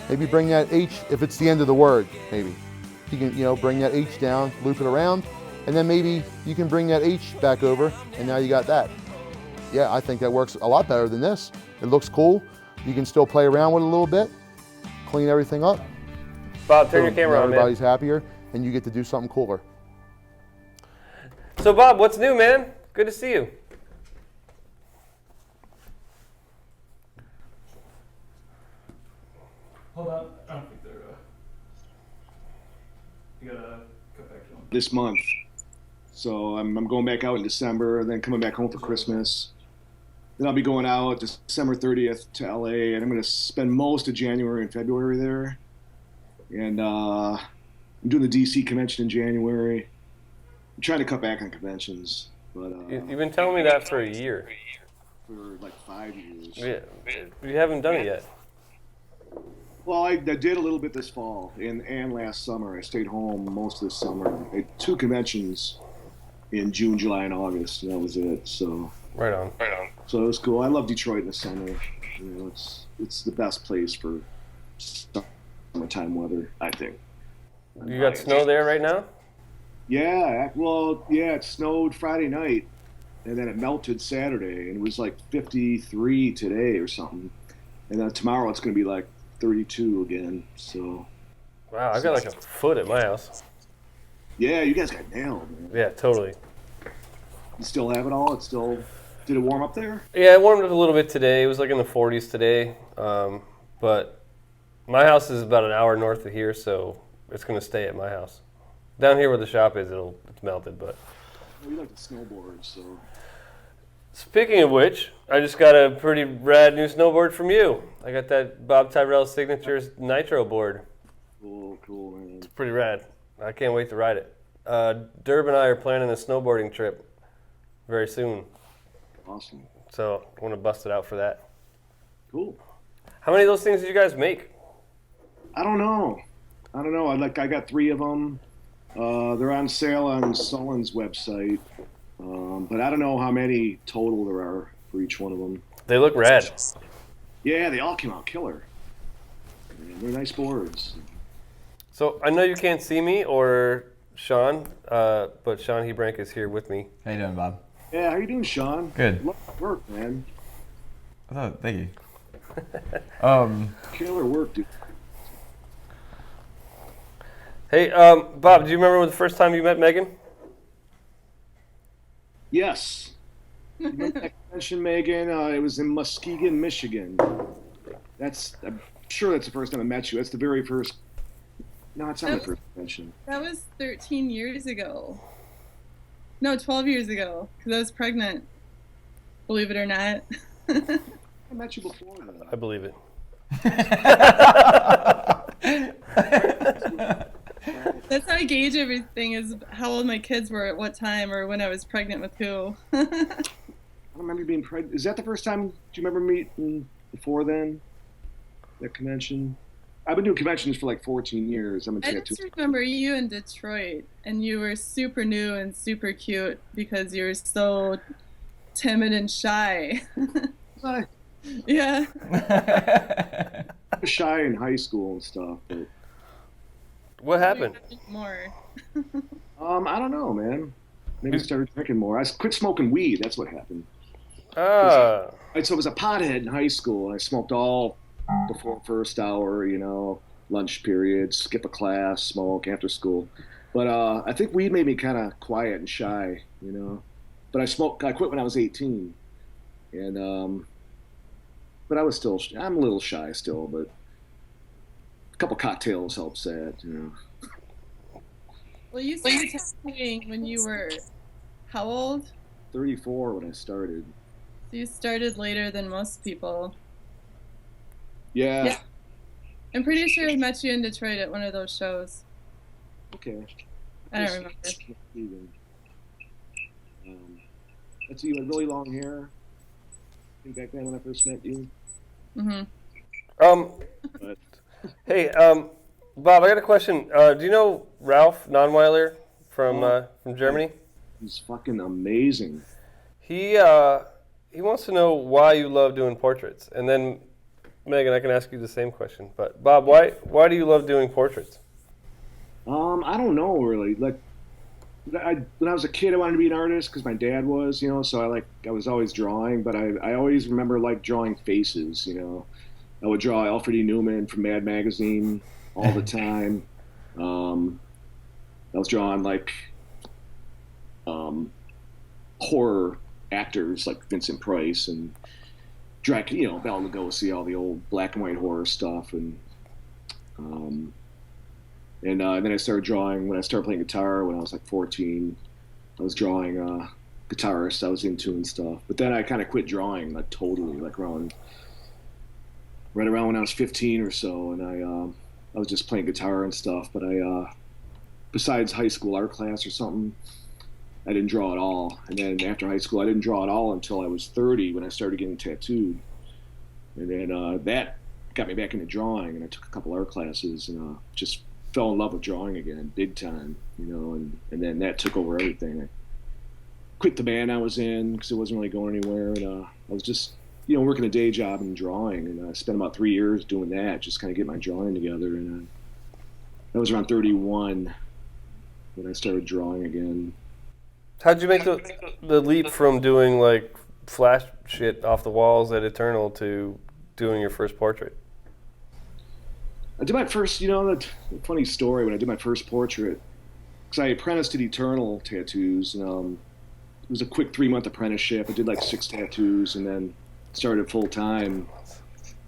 Maybe bring that H, if it's the end of the word, maybe. You can, bring that H down, loop it around, and then maybe you can bring that H back over, and now you got that. Yeah, I think that works a lot better than this. It looks cool. You can still play around with it a little bit, clean everything up. Bob, turn your camera on, man. Everybody's happier, and you get to do something cooler. So, Bob, what's new, man? Good to see you. Hold on, I don't think they're. You gotta cut back to them. This month. So I'm going back out in December, then coming back home for Christmas. Then I'll be going out December 30th to LA, and I'm going to spend most of January and February there. And I'm doing the DC convention in January. I'm trying to cut back on conventions, but You've been telling me that for a year. for like 5 years. Yeah, you haven't done it yet. Well, I did a little bit this fall and last summer. I stayed home most of the summer. I had 2 conventions in June, July, and August, and that was it. So Right on. so it was cool. I love Detroit in the summer. It's the best place for summertime weather, I think. You got snow there right now? Yeah, well, yeah, it snowed Friday night, and then it melted Saturday, and it was like 53 today or something. And then tomorrow it's going to be like 32 again. So Wow, I got like a foot at my house. yeah, you guys got nailed, man. Yeah, totally. You still have it all? Did it warm up there? Yeah, it warmed up a little bit today. It was like in the 40s today. But my house is about an hour north of here, so it's going to stay at my house. Down here where the shop is, it's melted, but... Well, you like to snowboard, so... Speaking of which, I just got a pretty rad new snowboard from you. I got that Bob Tyrrell Signatures Nitro board. Cool, man. It's pretty rad. I can't wait to ride it. Derb and I are planning a snowboarding trip very soon, Awesome. so I want to bust it out for that. Cool. How many of those things did you guys make? I don't know. I got 3 of them. They're on sale on Sullen's website. But I don't know how many total there are for each one of them. They look rad. Yeah, they all came out killer. And they're nice boards. So I know you can't see me or Shawn, but Shawn Hebrank is here with me. How you doing, Bob? Yeah, how you doing, Shawn? Good. Love your work, man. Oh, thank you. Killer work, dude. Hey, Bob, do you remember the first time you met Megan? Yes. You remember that convention, Megan? It was in Muskegon, Michigan. I'm sure that's the first time I met you. That's the very first. No, it's not the first convention. That was 13 years ago. No, 12 years ago, because I was pregnant. Believe it or not. I met you before then. I believe it. That's how I gauge everything, is how old my kids were at what time, or when I was pregnant with who. I don't remember you being pregnant. Is that the first time? Do you remember meeting before then? That convention? I've been doing conventions for like 14 years. I'm a I tattoo. just remember you in Detroit, and you were super new and super cute because you were so timid and shy. I Yeah. was shy in high school and stuff, but What happened? More. I don't know, man. Maybe I started drinking more. I quit smoking weed. That's what happened. Ah, Right, so I was a pothead in high school. I smoked all before first hour, lunch period, skip a class, smoke after school. But I think weed made me kind of quiet and shy, But I quit when I was 18, and but I'm a little shy still. But a couple cocktails helps that, Well, you started tattooing when you were how old? 34 when I started. So you started later than most people. Yeah. Yeah. I'm pretty sure I met you in Detroit at one of those shows. Okay. I don't remember. That's you had really long hair. I think back then when I first met you. Mm-hmm. But hey, Bob, I got a question. Do you know Ralph Nonweiler from Germany? he's fucking amazing. He wants to know why you love doing portraits, and then Megan, I can ask you the same question. But Bob, why do you love doing portraits? I don't know really. Like, when I was a kid, I wanted to be an artist because my dad was, So I was always drawing, but I always remember like drawing faces. I would draw Alfred E. Newman from Mad Magazine all the time. I was drawing like horror actors like Vincent Price and Dracula, Bela Lugosi, all the old black and white horror stuff, and then I started drawing when I started playing guitar when I was like 14. I was drawing guitarists I was into and stuff, but then I kind of quit drawing like totally, like right around when I was 15 or so, and I was just playing guitar and stuff. But besides high school art class or something, I didn't draw at all. And then after high school, I didn't draw at all until I was 30 when I started getting tattooed. And then that got me back into drawing, and I took a couple art classes and just fell in love with drawing again, big time, and then that took over everything. I quit the band I was in because it wasn't really going anywhere, and I was just, working a day job and drawing, and I spent about 3 years doing that, just kind of get my drawing together, and that was around 31 when I started drawing again. How'd you make the leap from doing like flash shit off the walls at Eternal to doing your first portrait? I did my first, the funny story, when I did my first portrait, because I apprenticed at Eternal Tattoos, and it was a quick 3-month apprenticeship. I did like 6 tattoos and then started full time.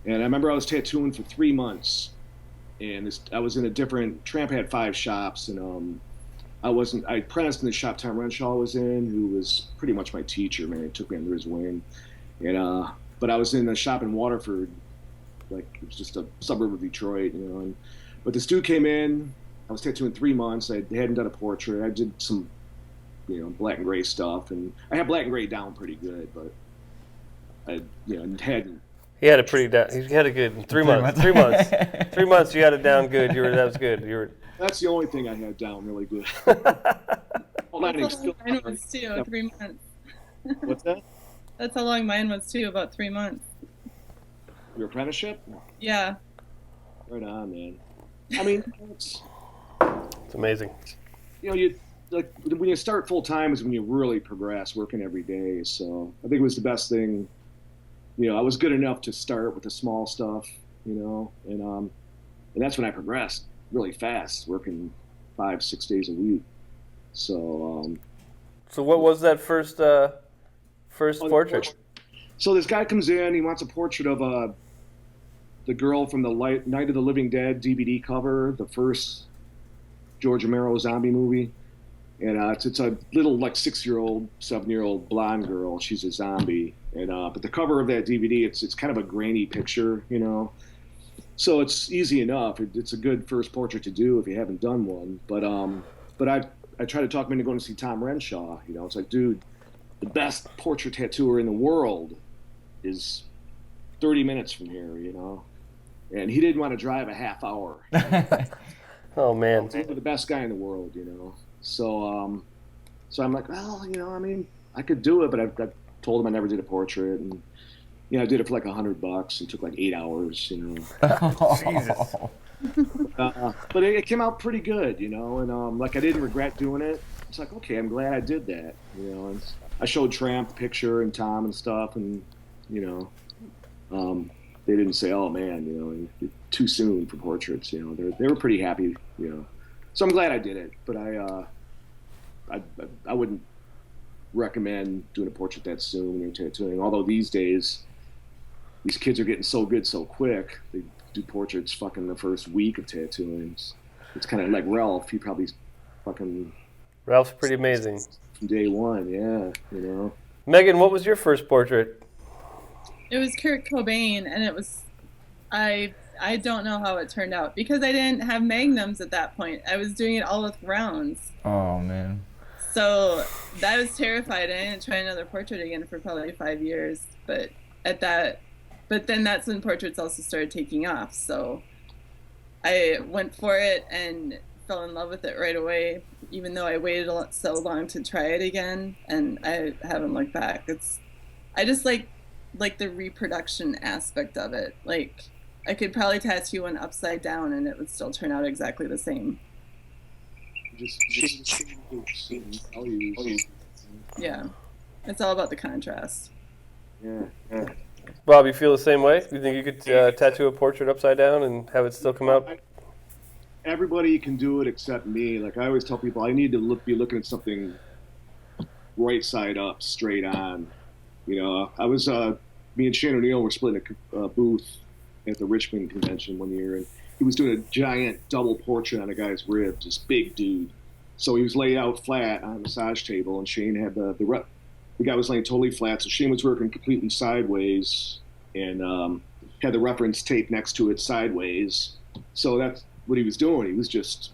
And I remember I was tattooing for 3 months, and I was in a different, Tramp had 5 shops, and I apprenticed in the shop Tom Renshaw was in, who was pretty much my teacher, man. He took me under his wing. And but I was in a shop in Waterford, like it was just a suburb of Detroit, but this dude came in. I was tattooing 3 months. I hadn't done a portrait. I did some, black and gray stuff, and I had black and gray down pretty good, but I, hadn't. He had it pretty down. He had it good in 3 months. 3 months. 3 months. You had it down good. That was good. That's the only thing I had down really good. That's how long mine was too, 3 months. What's that? That's how long mine was too, about 3 months. Your apprenticeship? Yeah. Right on, man. I mean, it's amazing. You like when you start full time is when you really progress, working every day. So I think it was the best thing. I was good enough to start with the small stuff, and that's when I progressed really fast, working 5-6 days a week. So. So what was that first portrait? So this guy comes in. He wants a portrait of the girl from the Night of the Living Dead DVD cover, the first George Romero zombie movie. And it's a little like 6-year-old, 7-year-old blonde girl. She's a zombie. And but the cover of that DVD, it's kind of a grainy picture, So it's easy enough. It's a good first portrait to do if you haven't done one. But I try to talk him into going to see Tom Renshaw. It's like, dude, the best portrait tattooer in the world is 30 minutes from here, and he didn't want to drive a half hour. Oh man, he's the best guy in the world, So, so I'm like, well, I mean, I could do it, but I told him I never did a portrait, and I did it for like $100 and took like 8 hours, Jesus. But it came out pretty good, and like I didn't regret doing it. It's like, okay, I'm glad I did that, And I showed Tramp the picture and Tom and stuff, and they didn't say, "Oh man, too soon for portraits." They were pretty happy, So I'm glad I did it, but I wouldn't recommend doing a portrait that soon when you're tattooing. Although these days, these kids are getting so good so quick, they do portraits fucking the first week of tattooing. It's kind of like Ralph. He probably fucking. Ralph's pretty amazing. From day one, yeah, Megan, what was your first portrait? It was Kurt Cobain, and it was, I don't know how it turned out because I didn't have magnums at that point. I was doing it all with rounds. Oh man. So I was terrified. I didn't try another portrait again for probably 5 years. But then that's when portraits also started taking off. So I went for it, and fell in love with it right away, even though I waited so long to try it again, and I haven't looked back. I just like the reproduction aspect of it. Like, I could probably tattoo one upside down and it would still turn out exactly the same. Yeah, it's all about the contrast. Yeah. Bob, you feel the same way? You think you could tattoo a portrait upside down and have it still come out? Everybody can do it except me. Like I always tell people, I need to be looking at something right side up, straight on. You know, I was me and Shawn O'Neill were splitting a booth at the Richmond convention one year, and he was doing a giant double portrait on a guy's ribs, this big dude. So he was laid out flat on a massage table, and Shane had the guy was laying totally flat, so Shane was working completely sideways, and had the reference tape next to it sideways. So that's what he was doing. He was just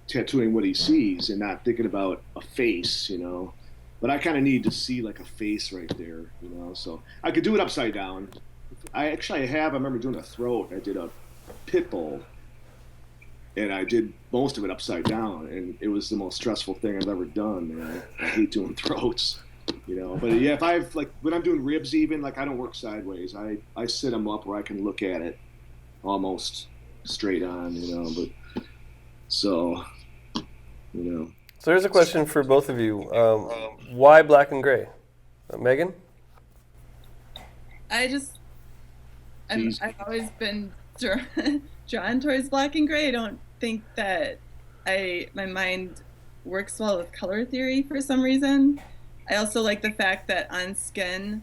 tattooing what he sees and not thinking about a face, you know. But I kind of need to see like a face right there, you know. So I could do it upside down. I remember doing a throat. I did a pit bull, and I did most of it upside down, and it was the most stressful thing I've ever done. Man. I hate doing throats, you know. But yeah, if I've like when I'm doing ribs, even like I don't work sideways. I sit them up where I can look at it almost straight on, you know. But so, you know. So here's a question for both of you. Why black and gray? Megan? I've always been drawn towards black and gray. I don't think that my mind works well with color theory for some reason. I also like the fact that on skin,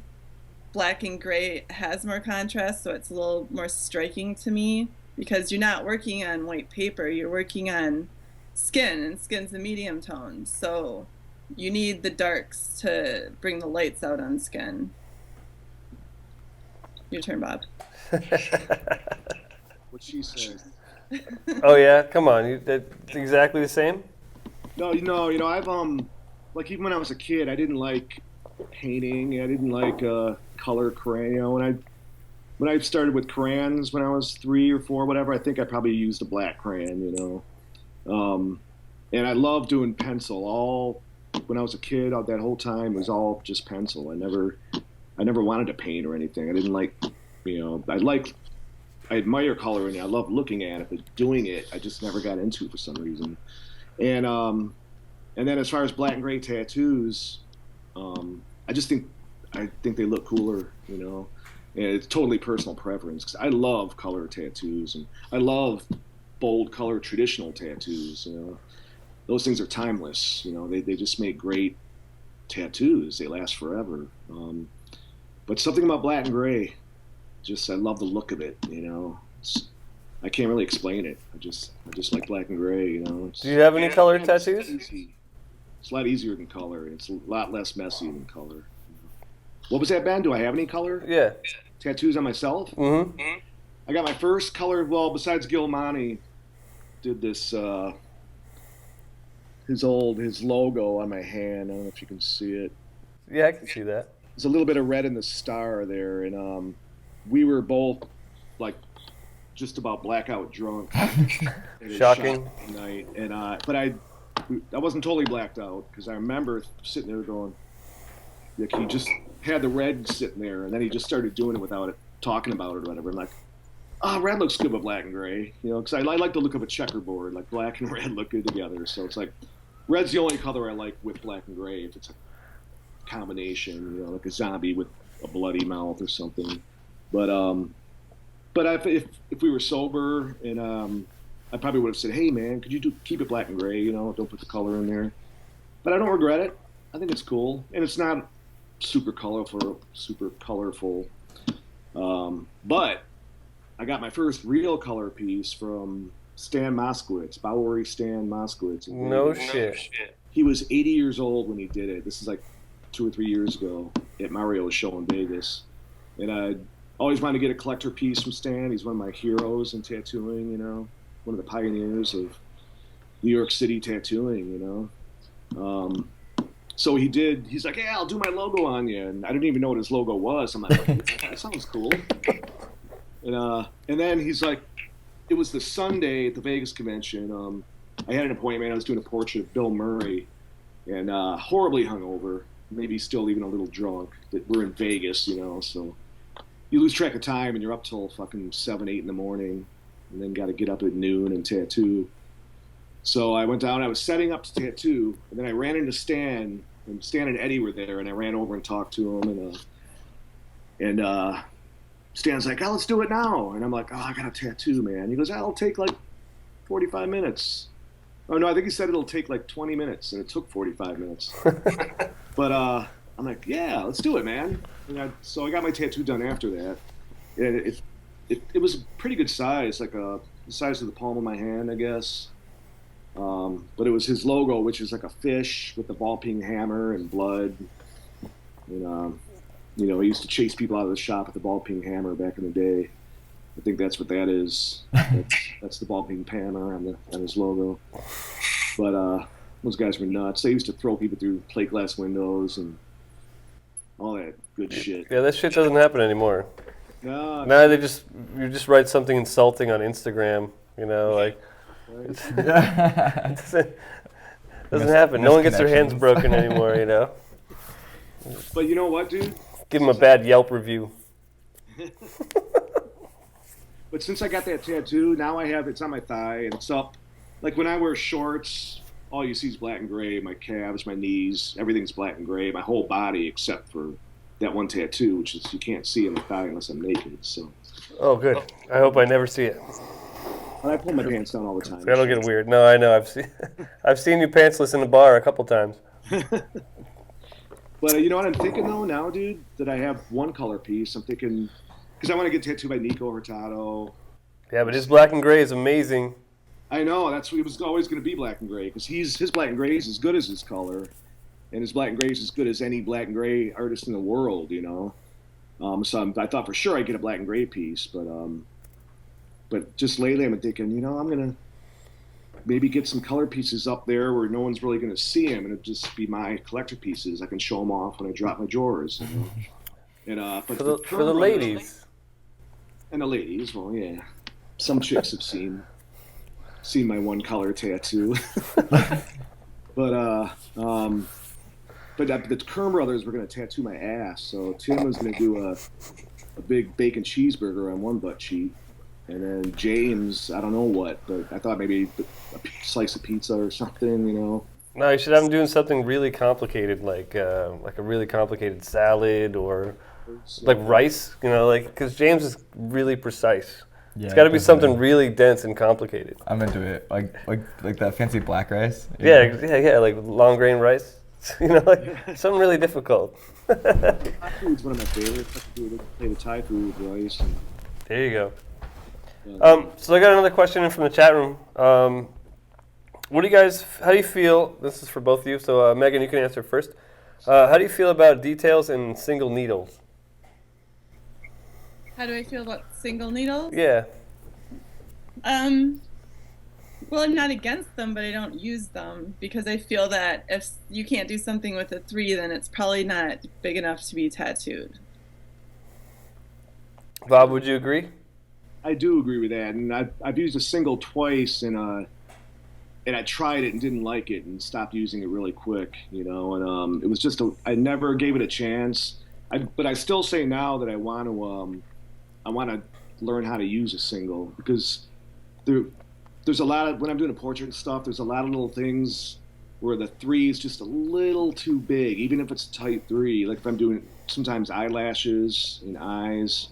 black and gray has more contrast, so it's a little more striking to me because you're not working on white paper, you're working on skin, and skin's a medium tone, so you need the darks to bring the lights out on skin. Your turn, Bob. What she says. Oh yeah, come on, that's exactly the same. No, I've like even when I was a kid, I didn't like painting. I didn't like color crayon. You know, when I started with crayons when I was 3 or 4, whatever, I think I probably used a black crayon. You know, and I loved doing pencil. When I was a kid, that whole time was all just pencil. I never wanted to paint or anything. I didn't like, you know, I admire coloring. I love looking at it, but doing it, I just never got into for some reason. And then as far as black and gray tattoos, I think they look cooler, you know. And it's totally personal preference because I love color tattoos and I love bold color traditional tattoos. You know, those things are timeless. You know, they just make great tattoos. They last forever. But something about black and gray, I love the look of it. You know, I can't really explain it. I just like black and gray. You know. Do you have any color tattoos? It's a lot easier than color. It's a lot less messy than color. What was that, Ben? Do I have any color? Yeah. Tattoos on myself? Mm-hmm. I got my first color, well, besides Gilmani, did this, his logo on my hand. I don't know if you can see it. Yeah, I can see that. There's a little bit of red in the star there, and we were both, like, just about blackout drunk. Shocking. Night, and but I wasn't totally blacked out, because I remember sitting there going, like, he just had the red sitting there, and then he just started doing it without it, talking about it or whatever. I'm like, red looks good with black and gray, you know, because I like the look of a checkerboard. Like, black and red look good together. So it's like, red's the only color I like with black and gray. If it's a combination, you know, like a zombie with a bloody mouth or something. But if we were sober, and I probably would have said, hey man, could you keep it black and gray? You know, don't put the color in there. But I don't regret it. I think it's cool, and it's not super colorful. But I got my first real color piece from Stan Moskowitz, Bowery Stan Moskowitz. No shit. He was 80 years old when he did it. This is like 2 or 3 years ago at Mario's show in Vegas. And I always wanted to get a collector piece from Stan. He's one of my heroes in tattooing, you know, one of the pioneers of New York City tattooing, you know. So he's like, yeah, I'll do my logo on you. And I didn't even know what his logo was. I'm like, that sounds cool. And then he's like, it was the Sunday at the Vegas convention. I had an appointment. I was doing a portrait of Bill Murray, and horribly hungover, maybe still even a little drunk. That we're in Vegas, you know, so you lose track of time, and you're up till fucking 7, 8 in the morning, and then got to get up at noon and tattoo. So I went down. I was setting up to tattoo, and then I ran into Stan, and Stan and Eddie were there, and I ran over and talked to him, and Stan's like, "Oh, let's do it now," and I'm like, "Oh, I got a tattoo, man." He goes, "I'll take like 45 minutes." Oh no, I think he said it'll take like 20 minutes, and it took 45 minutes. But I'm like, "Yeah, let's do it, man." So I got my tattoo done after that, and it was a pretty good size, like the size of the palm of my hand, I guess. But it was his logo, which is like a fish with a ball-peen hammer and blood. And you know, he used to chase people out of the shop with the ball-peen hammer back in the day. I think that's what that is. That's the ball-peen hammer on his logo. But those guys were nuts. They used to throw people through plate glass windows and all that good shit. Yeah, that shit doesn't happen anymore. No, Now you just write something insulting on Instagram, you know, like it doesn't happen. No one gets their hands broken anymore, you know. But you know what, dude? Give them a bad Yelp review. But since I got that tattoo, now it's on my thigh, and it's up. Like when I wear shorts, all you see is black and gray. My calves, my knees, everything's black and gray. My whole body except for that one tattoo, which is you can't see in the thigh unless I'm naked. So. Oh, good. I hope I never see it. And I pull my pants down all the time. That'll get weird. No, I know. I've seen you pantsless in the bar a couple times. But you know what I'm thinking though now, dude? That I have one color piece. I'm thinking because I want to get tattooed by Nico Hurtado. Yeah, but his black and gray is amazing. I know it was always going to be black and gray because his black and gray is as good as his color, and his black and gray is as good as any black and gray artist in the world, you know. So I thought for sure I'd get a black and gray piece, but just lately I'm thinking, you know, I'm gonna maybe get some color pieces up there where no one's really gonna see them, and it'll just be my collector pieces. I can show them off when I drop my drawers. You know? And but for the ladies. And the ladies, well, yeah, some chicks have seen my one color tattoo. But the Kern brothers were going to tattoo my ass, so Tim was going to do a big bacon cheeseburger on one butt cheek, and then James, I don't know what, but I thought maybe a slice of pizza or something, you know. No, you should have him doing something really complicated, like a really complicated salad or like rice, you know, like because James is really precise. Yeah, it's got to be something really dense and complicated. I'm into it, like that fancy black rice. Yeah, like long grain rice. You know, like something really difficult. Thai food's one of my favorites. I could play the Thai food with rice. There you go. So I got another question in from the chat room. How do you feel, this is for both of you, so Megan, you can answer first. How do you feel about details and single needles? How do I feel about single needles? Yeah. Well, I'm not against them, but I don't use them because I feel that if you can't do something with a 3, then it's probably not big enough to be tattooed. Bob, would you agree? I do agree with that, and I've used a single twice, and I tried it and didn't like it and stopped using it really quick, you know, and it was just I never gave it a chance. But I still say now that I want to learn how to use a single because there's a lot of, when I'm doing a portrait and stuff, there's a lot of little things where the 3 is just a little too big, even if it's a tight 3. Like if I'm doing sometimes eyelashes and eyes,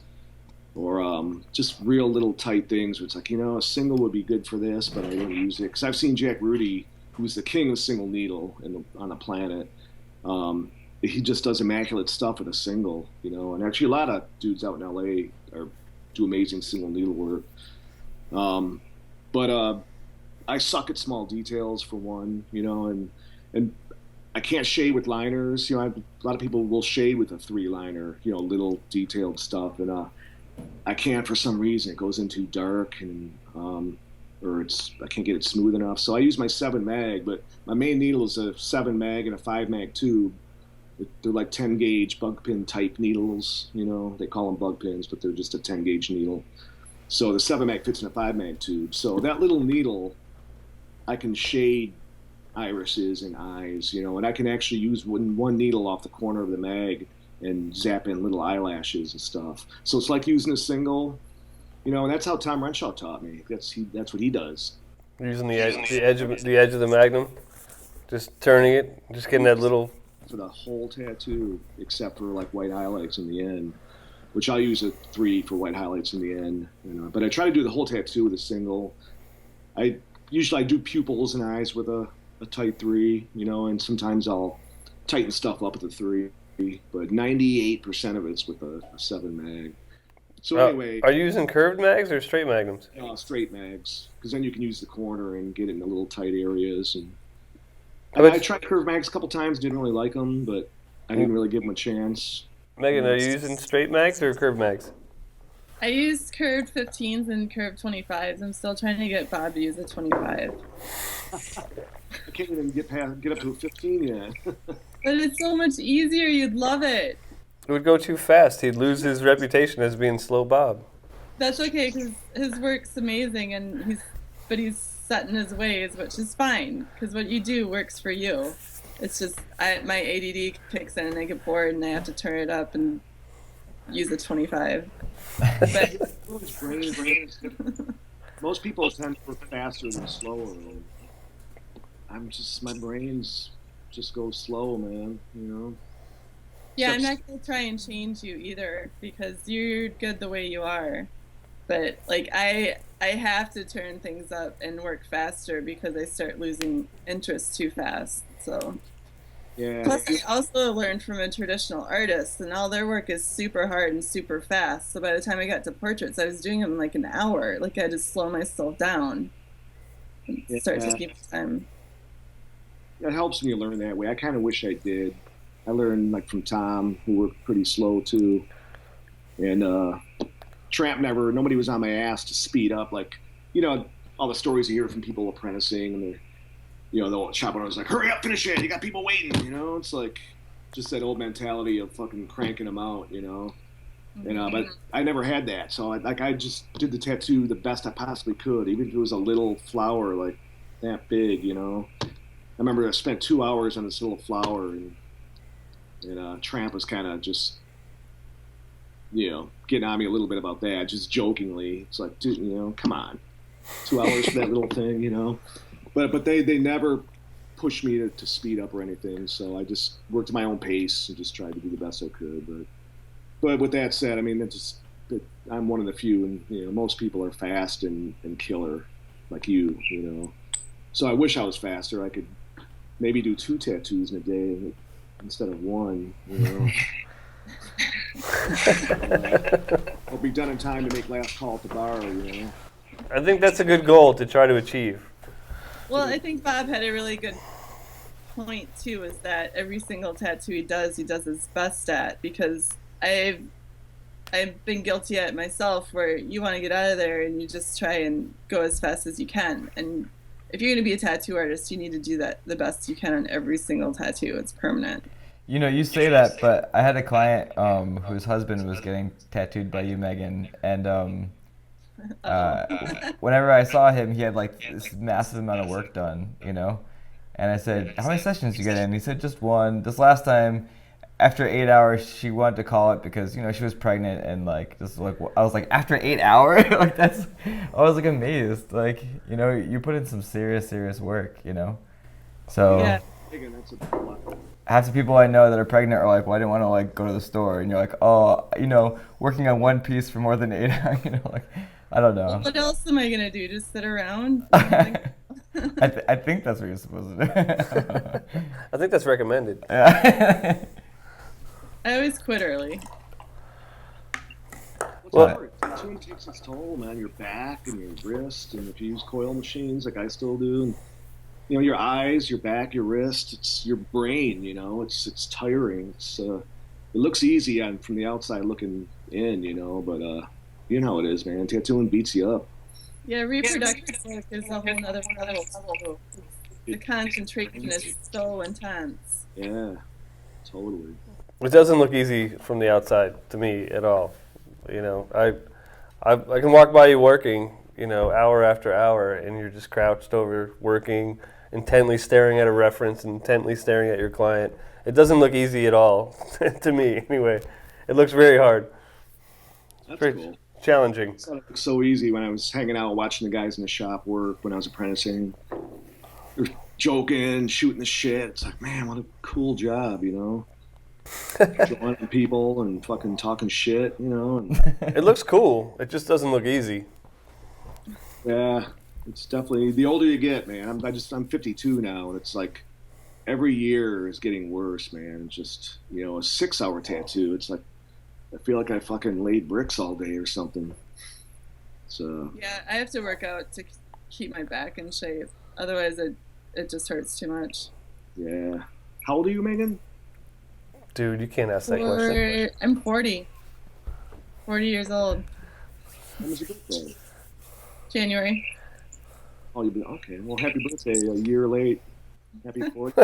or just real little tight things where it's like, you know, a single would be good for this, but I don't use it. Because I've seen Jack Rudy, who's the king of single needle on the planet. He just does immaculate stuff with a single, you know. And actually a lot of dudes out in LA do amazing single needle work. But I suck at small details for one, you know, and I can't shade with liners. You know, a lot of people will shade with a 3-liner, you know, little detailed stuff, and I can't for some reason. It goes in too dark, and or I can't get it smooth enough. So I use my 7 mag, but my main needle is a 7 mag and a 5 mag tube. They're like 10 gauge bug pin type needles, you know. They call them bug pins, but they're just a 10 gauge needle. So the 7 mag fits in a 5 mag tube. So that little needle I can shade irises and eyes, and I can actually use one needle off the corner of the mag and zap in little eyelashes and stuff. So it's like using a single, and that's how Tom Renshaw taught me. That's what he does. Using the edge of the Magnum, just turning it, just getting that little. For the whole tattoo, except for like white highlights in the end, which I'll use a 3 for white highlights in the end. But I try to do the whole tattoo with a single. I usually do pupils and eyes with a tight 3, and sometimes I'll tighten stuff up with a 3. But 98% of it's with a 7 mag. So anyway, are you using curved mags or straight magnums? Straight mags, because then you can use the corner and get it in the little tight areas. And I tried curved mags a couple times, didn't really like them, but I didn't really give them a chance. Megan, are you using straight mags or curved mags? I use curved 15s and curved 25s. I'm still trying to get Bob to use a 25. I can't even get up to a 15 yet. But it's so much easier. You'd love it. It would go too fast. He'd lose his reputation as being slow Bob. That's okay, because his work's amazing, and he's set in his ways, which is fine, because what you do works for you. It's just my ADD kicks in and I get bored and I have to turn it up and use a 25. But most people tend to work faster than slower. My brains just go slow, man. Yeah, I'm not gonna try and change you either, because you're good the way you are. But like I have to turn things up and work faster because I start losing interest too fast. So yeah. Plus, I also learned from a traditional artist, and all their work is super hard and super fast. So by the time I got to portraits, I was doing them in like an hour. Like I had to slow myself down and start taking time. It helps when you learn that way. I kind of wish I did. I learned like from Tom, who worked pretty slow too, and Tramp nobody was on my ass to speed up. Like, all the stories you hear from people apprenticing, and the shop owner was like, "Hurry up, finish it! You got people waiting." It's like just that old mentality of fucking cranking them out. But I never had that, so I just did the tattoo the best I possibly could, even if it was a little flower like that big. I remember I spent 2 hours on this little flower, and Tramp was kind of just, getting on me a little bit about that, just jokingly. It's like, dude, come on, 2 hours for that little thing, But they never pushed me to speed up or anything, so I just worked at my own pace and just tried to do the best I could. But with that said, I mean, I'm one of the few, and most people are fast and killer, like you. So I wish I was faster. I could maybe do 2 tattoos in a day instead of 1. I'll be done in time to make last call at the bar. I think that's a good goal to try to achieve. Well, I think Bob had a really good point too, is that every single tattoo he does his best at, because I've been guilty at it myself, where you want to get out of there and you just try and go as fast as you can. And if you're going to be a tattoo artist, you need to do that the best you can on every single tattoo. It's permanent. You say that, but I had a client whose husband was getting tattooed by you, Megan, and whenever I saw him, he had like this massive amount of work done, and I said, "How many sessions did you get in?" He said, "Just 1. This last time, after 8 hours, she wanted to call it because she was pregnant, and like just like I was like, after 8 hours, like I was like amazed, like you put in some serious work, so yeah. half the people I know that are pregnant are like, "Well, I didn't want to like go to the store," and you're like, "Oh, working on one piece for more than 8 hours, like." I don't know. What else am I going to do? Just sit around? I think that's what you're supposed to do. I think that's recommended. I always quit early. Tattooing takes its toll, man. Your back and your wrist, and if you use coil machines like I still do, and your eyes, your back, your wrist, it's your brain. It's tiring. It looks easy from the outside looking in, but you know how it is, man. Tattooing beats you up. Yeah, reproduction work is a whole other level. The concentration is so intense. Yeah, totally. It doesn't look easy from the outside to me at all. I can walk by you working, hour after hour, and you're just crouched over working, intently staring at a reference, intently staring at your client. It doesn't look easy at all, to me anyway. It looks very hard. That's Very cool. challenging. It looked so easy when I was hanging out watching the guys in the shop work when I was apprenticing. They're joking, shooting the shit. It's like, man, what a cool job, Drawing people and fucking talking shit, And, It looks cool. It just doesn't look easy. yeah, it's definitely the older you get, man. I'm 52 now, and it's like every year is getting worse, man. It's just a 6-hour tattoo. It's like I feel like I fucking laid bricks all day or something. So Yeah, I have to work out to keep my back in shape. Otherwise, it just hurts too much. yeah. How old are you, Megan? Dude, you can't ask that question. I'm 40. 40 years old. When was your birthday? January. Oh, you've been okay. Well, happy birthday, a year late. Happy 40th.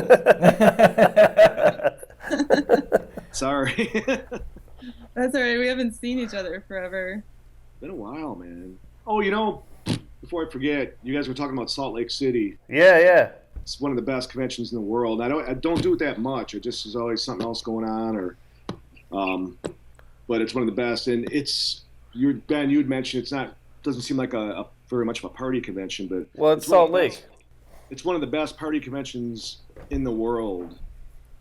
Sorry. That's all right. We haven't seen each other forever. Been a while, man. Oh, before I forget, you guys were talking about Salt Lake City. Yeah. It's one of the best conventions in the world. I don't do it that much. It just is always something else going on, but it's one of the best. And Ben, you'd mentioned doesn't seem like a very much of a party convention, but Well, it's Salt Lake. It's one of the best party conventions in the world.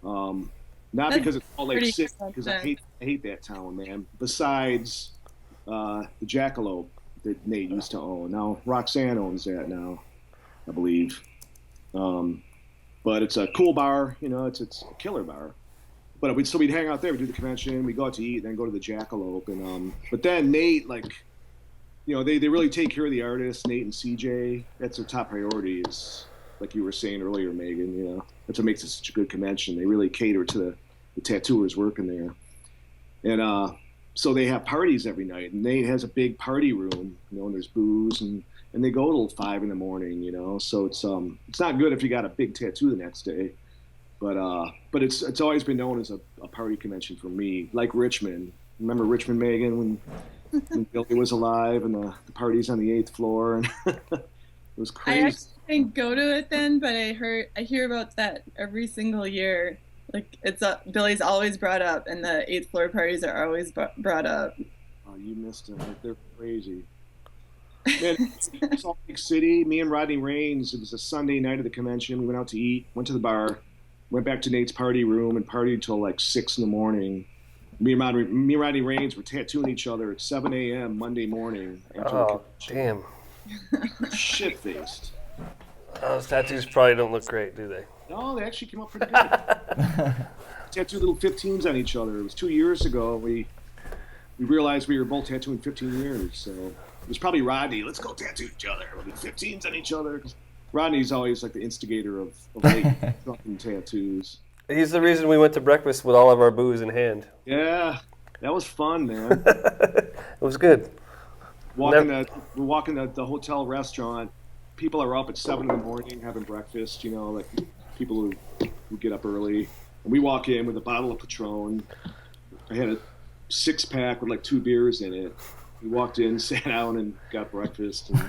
Not because it's Salt Lake City, because I hate that town, man. Besides the Jackalope that Nate used to own. Now Roxanne owns that now, I believe. But it's a cool bar, it's a killer bar. But we'd hang out there, we'd do the convention, we'd go out to eat, then go to the Jackalope. And but then Nate, they really take care of the artists, Nate and CJ. That's their top priority, is like you were saying earlier, Megan, that's what makes it such a good convention. They really cater to the tattooers working there. And so they have parties every night, and Nate has a big party room, and there's booze, and they go till 5 in the morning, So it's not good if you got a big tattoo the next day, but it's always been known as a party convention for me, like Richmond. Remember Richmond, Megan, when Billy was alive, and the parties on the 8th floor, and it was crazy. I actually didn't go to it then, but I hear about that every single year. Like Billy's always brought up, and the 8th floor parties are always brought up. Oh, you missed it. They're crazy. Man, Salt Lake City, me and Rodney Raines, it was a Sunday night of the convention. We went out to eat, went to the bar, went back to Nate's party room, and partied until like 6 in the morning. Me and Rodney Raines were tattooing each other at 7 a.m. Monday morning. Oh, damn. Shit-faced. Those tattoos probably don't look great, do they? No, they actually came up pretty good. Tattooed little 15s on each other. It was 2 years ago. We realized we were both tattooing 15 years, so it was probably Rodney. Let's go tattoo each other. We'll do 15s on each other. Rodney's always like the instigator of late fucking tattoos. He's the reason we went to breakfast with all of our booze in hand. Yeah, that was fun, man. It was good. We're walking the hotel restaurant. People are up at 7 in the morning having breakfast, like people who get up early. And we walk in with a bottle of Patron. I had a 6-pack with like 2 beers in it. We walked in, sat down, and got breakfast. And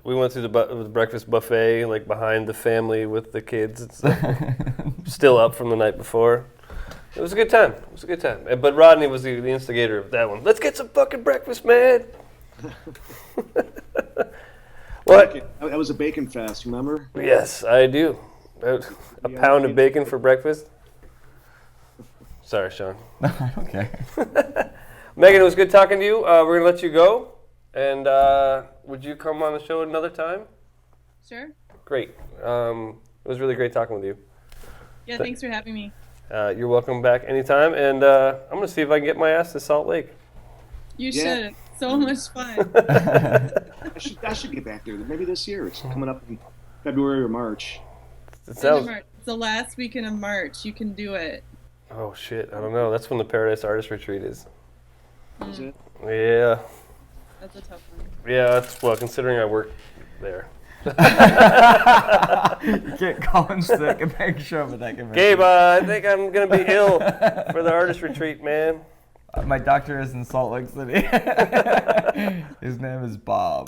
we went through the breakfast buffet, like behind the family with the kids. It's still up from the night before. It was a good time. But Rodney was the instigator of that one. Let's get some fucking breakfast, man. What? That was a bacon fest, remember? Yes, I do. A pound of bacon for breakfast. Sorry, Shawn. Okay. Megan, it was good talking to you. We're going to let you go. And would you come on the show another time? Sure. Great. It was really great talking with you. Yeah, thanks for having me. You're welcome back anytime. And I'm going to see if I can get my ass to Salt Lake. You should. So much fun. I should get back there. Maybe this year. It's coming up in February or March. It's the last weekend of March. You can do it. Oh, shit. I don't know. That's when the Paradise Artist Retreat is. Is it? Yeah. That's a tough one. Yeah, considering I work there. You can't call him sick and make sure of that convention. Gabe, I think I'm going to be ill for the artist retreat, man. My doctor is in Salt Lake City. His name is Bob.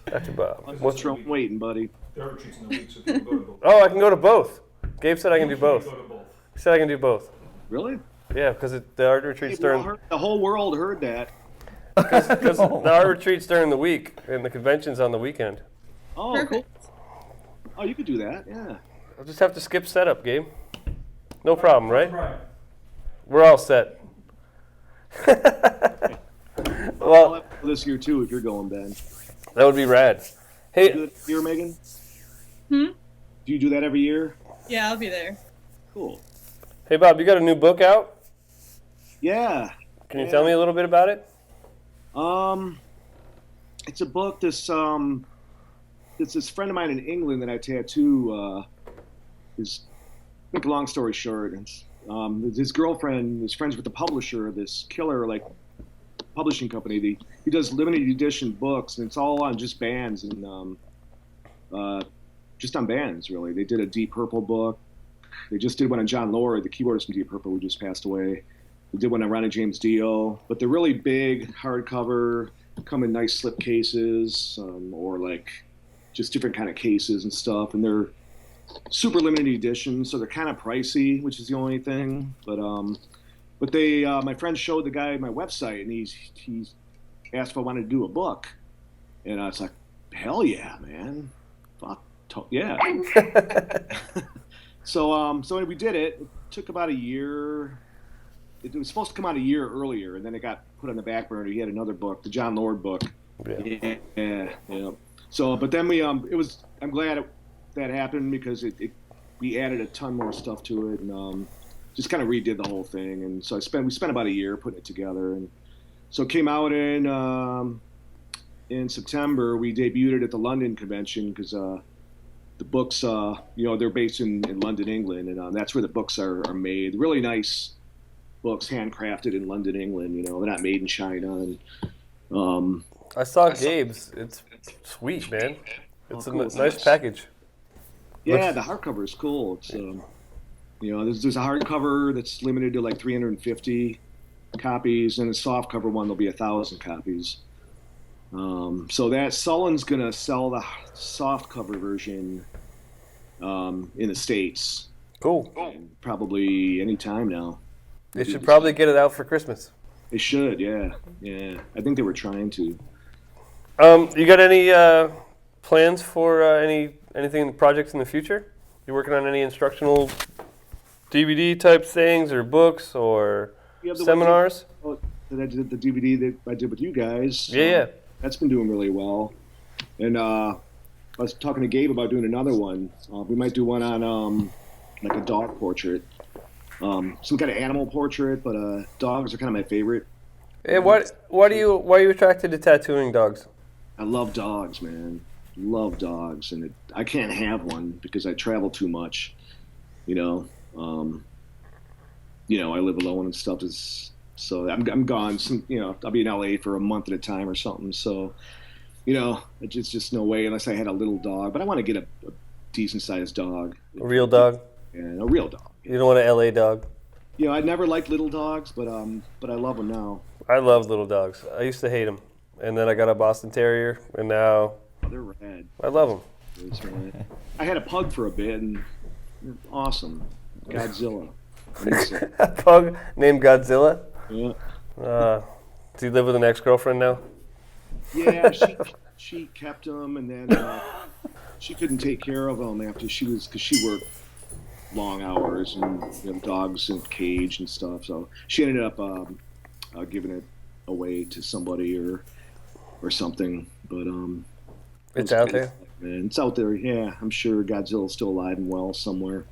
Dr. Bob. What's Trump waiting, buddy? There are retreats in the week, so you can go to both. Oh, I can go to both. Gabe said I can do both. Go to both. He said I can do both. Really? Yeah, because the art retreats during The whole world heard that. because the art retreats during the week and the convention's on the weekend. Oh, Perfect. cool. Oh, you could do that. Yeah. I'll just have to skip setup, Gabe. No problem, right? Right. We're all set. I'll Well, have to go this year too if you're going, Ben. that would be rad. Do Hey, it every year, Megan? Hmm? Do you do that every year? Yeah, I'll be there. Cool. hey, Bob, you got a new book out? Yeah. Can you tell me a little bit about it? It's a book. This friend of mine in England that I tattoo. Make a long story short, it's, his girlfriend is friends with the publisher of this killer publishing company. He does limited edition books, and it's all on just bands and just on bands really. They did a Deep Purple book. They just did one on John Lord, the keyboardist from Deep Purple, who just passed away. They did one on Ronnie James Dio, but they're really big, hardcover, come in nice slip cases, or like just different kind of cases and stuff, and they're super limited edition, so they're kind of pricey, which is the only thing. But they, my friend showed the guy my website, and he's asked if I wanted to do a book, and I was like, hell yeah, man, fuck yeah. So we did it. It took about a year. It was supposed to come out a year earlier, and then it got put on the back burner. He had another book, the John Lord book. Yeah. So, but then I'm glad that happened because we added a ton more stuff to it, and just kind of redid the whole thing. And so we spent about a year putting it together, and so it came out in September. We debuted it at the London convention because the books, they're based in London, England, and that's where the books are made. Really nice books, handcrafted in London, England. They're not made in China. And I saw Gabe's. It's sweet, man. It's cool. a nice package. yeah, the hardcover is cool. It's there's a hardcover that's limited to like 350 copies, and a softcover one there'll be 1,000 copies. So that Sullen's gonna sell the softcover version in the States. Cool. Probably any time now. They should probably get it out for Christmas. They should, yeah. I think they were trying to. You got any plans for anything projects in the future? You working on any instructional DVD type things or books or seminars? That I did the DVD that I did with you guys. Yeah. That's been doing really well. And I was talking to Gabe about doing another one. We might do one on like a dog portrait. Some kind of animal portrait, but dogs are kind of my favorite. Hey, why are you attracted to tattooing dogs? I love dogs, man. Love dogs, and I can't have one because I travel too much. I live alone and stuff. So I'm gone. I'll be in LA for a month at a time or something. So, it's just no way unless I had a little dog. But I want to get a decent sized dog. A real dog? Yeah, a real dog. You don't want an LA dog? I never liked little dogs, but I love them now. I love little dogs. I used to hate them, and then I got a Boston Terrier, and now They're rad. I love them. I had a pug for a bit, and they're awesome. Godzilla. A pug named Godzilla? Yeah. Do you live with an ex-girlfriend now? Yeah, she kept him, and then she couldn't take care of him because she worked long hours and dogs in a cage and stuff. So she ended up giving it away to somebody or something. But it's out there. Man, it's out there. Yeah, I'm sure Godzilla's still alive and well somewhere.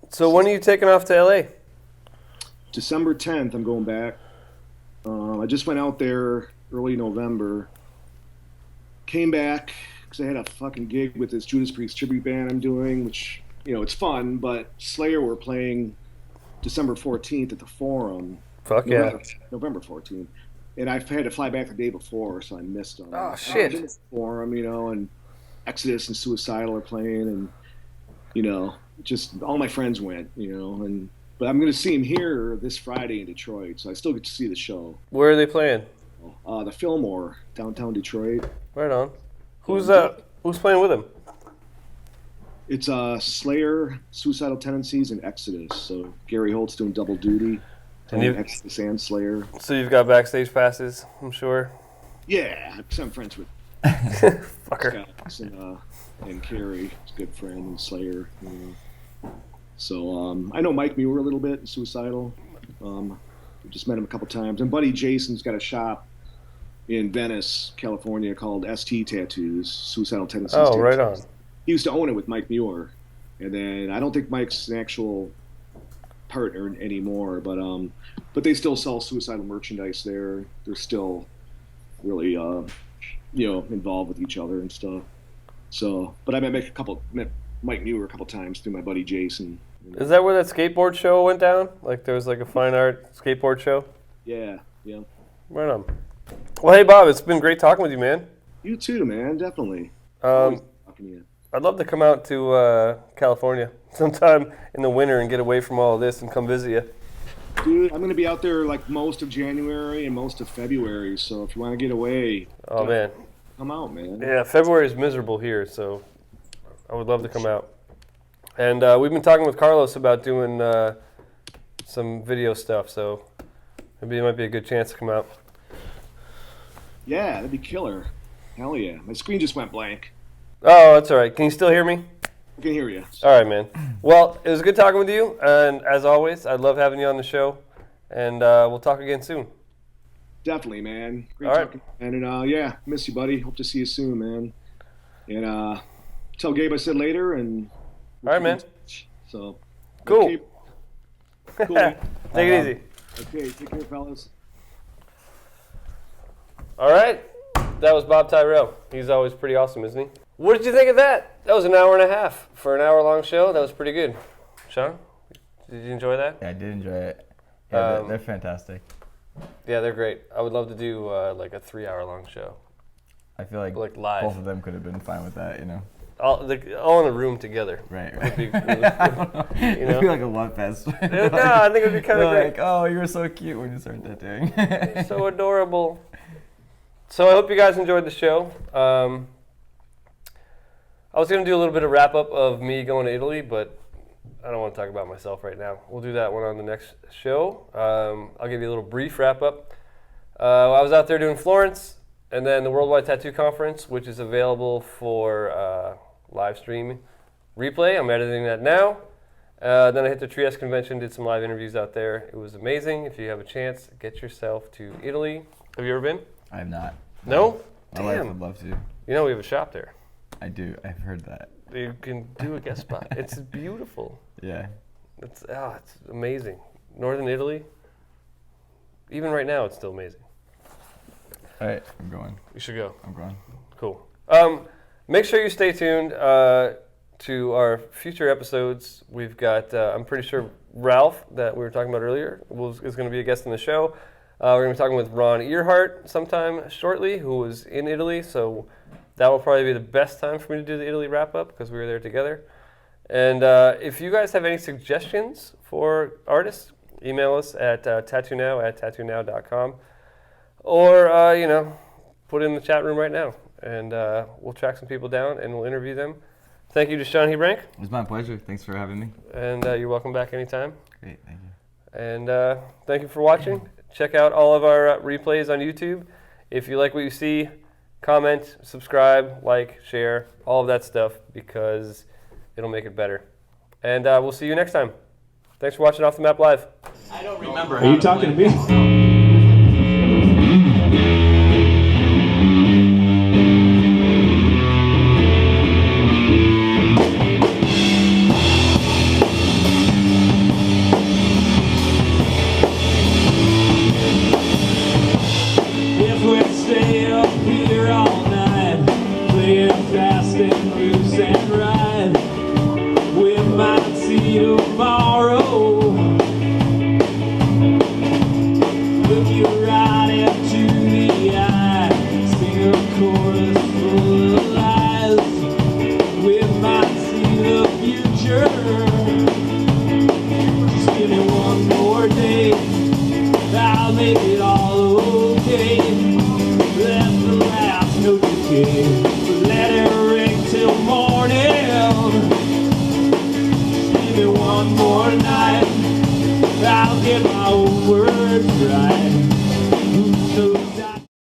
So when are you taking off to LA? December 10th, I'm going back. I just went out there early November. Came back because I had a fucking gig with this Judas Priest tribute band I'm doing, which, it's fun, but Slayer were playing December 14th at the Forum. Fuck yeah. November 14th. And I had to fly back the day before, so I missed them. Oh, shit. I was in the Forum, and Exodus and Suicidal are playing, and, just all my friends went, and But I'm going to see him here this Friday in Detroit, so I still get to see the show. Where are they playing? The Fillmore, downtown Detroit. Right on. Who's playing with him? It's Slayer, Suicidal Tendencies, and Exodus. So Gary Holt's doing double duty. And you- Exodus and Slayer. So you've got backstage passes, I'm sure. Yeah, I'm friends with Fucker. Scott and Carrie. He's a good friend, and Slayer. You know. So I know Mike Muir a little bit, Suicidal. We just met him a couple times. And buddy Jason's got a shop in Venice, California called ST Tattoos, Suicidal Tendencies. Oh, Tattoos. right on. He used to own it with Mike Muir. And then I don't think Mike's an actual partner anymore, but they still sell Suicidal merchandise there. They're still really involved with each other and stuff. So, but I met Mike Muir a couple times through my buddy Jason. Is that where that skateboard show went down? Like there was like a fine art skateboard show? Yeah. Right on. Well, hey Bob, it's been great talking with you, man. You too, man. Definitely. Always talking to you. I'd love to come out to California sometime in the winter and get away from all of this and come visit you. Dude, I'm going to be out there like most of January and most of February, so if you want to get away, Man. come out, man. Yeah, February is miserable here, so I would love to come out. And we've been talking with Carlos about doing some video stuff, so maybe it might be a good chance to come out. Yeah, that'd be killer. Hell yeah. My screen just went blank. Oh, that's all right. Can you still hear me? I can hear you. All right, man. Well, it was good talking with you, and as always, I love having you on the show, and we'll talk again soon. Definitely, man. Great All right. talking. And yeah, miss you, buddy. Hope to see you soon, man. And tell Gabe I said later, and All right, man. So Cool. Okay. Cool. Take it easy. Okay, take care, fellas. All right. That was Bob Tyrrell. He's always pretty awesome, isn't he? What did you think of that? That was an hour and a half for an hour-long show. That was pretty good. Sean, did you enjoy that? Yeah, I did enjoy it. Yeah, they're fantastic. Yeah, they're great. I would love to do like a 3-hour-long show. I feel like live. both of them could have been fine with that, you know. All in a room together. Right. Would be, You know? It'd be like a love fest. No, I think it would be kind of great. Like, oh, you were so cute when you started tattooing. So adorable. So I hope you guys enjoyed the show. I was going to do a little bit of wrap-up of me going to Italy, but I don't want to talk about myself right now. We'll do that one on the next show. I'll give you a little brief wrap-up. I was out there doing Florence, and then the Worldwide Tattoo Conference, which is available for live stream replay. I'm editing that now. Then I hit the Trieste Convention, did some live interviews out there. It was amazing. If you have a chance, get yourself to Italy. Have you ever been? I have not. No? My wife Damn. would love to. You know we have a shop there. I do. I've heard that. You can do a guest spot. It's beautiful. Yeah. It's amazing. Northern Italy. Even right now, it's still amazing. All right, I'm going. You should go. I'm going. Cool. Make sure you stay tuned to our future episodes. We've got, I'm pretty sure Ralph, that we were talking about earlier, is going to be a guest on the show. We're going to be talking with Ron Earhart sometime shortly, who was in Italy. So that will probably be the best time for me to do the Italy wrap-up because we were there together. And if you guys have any suggestions for artists, email us at tattoonow@tattoonow.com. Or, put it in the chat room right now. And we'll track some people down and we'll interview them. Thank you to Shawn Hebrank. It was my pleasure. Thanks for having me. And you're welcome back anytime. Great, thank you. And thank you for watching. Check out all of our replays on YouTube. If you like what you see, comment, subscribe, like, share, all of that stuff because it'll make it better. And we'll see you next time. Thanks for watching Off the Map Live. I don't remember. Are you talking to me? If we stay up here all night, playing fast and loose and right, we might see tomorrow. The no words right.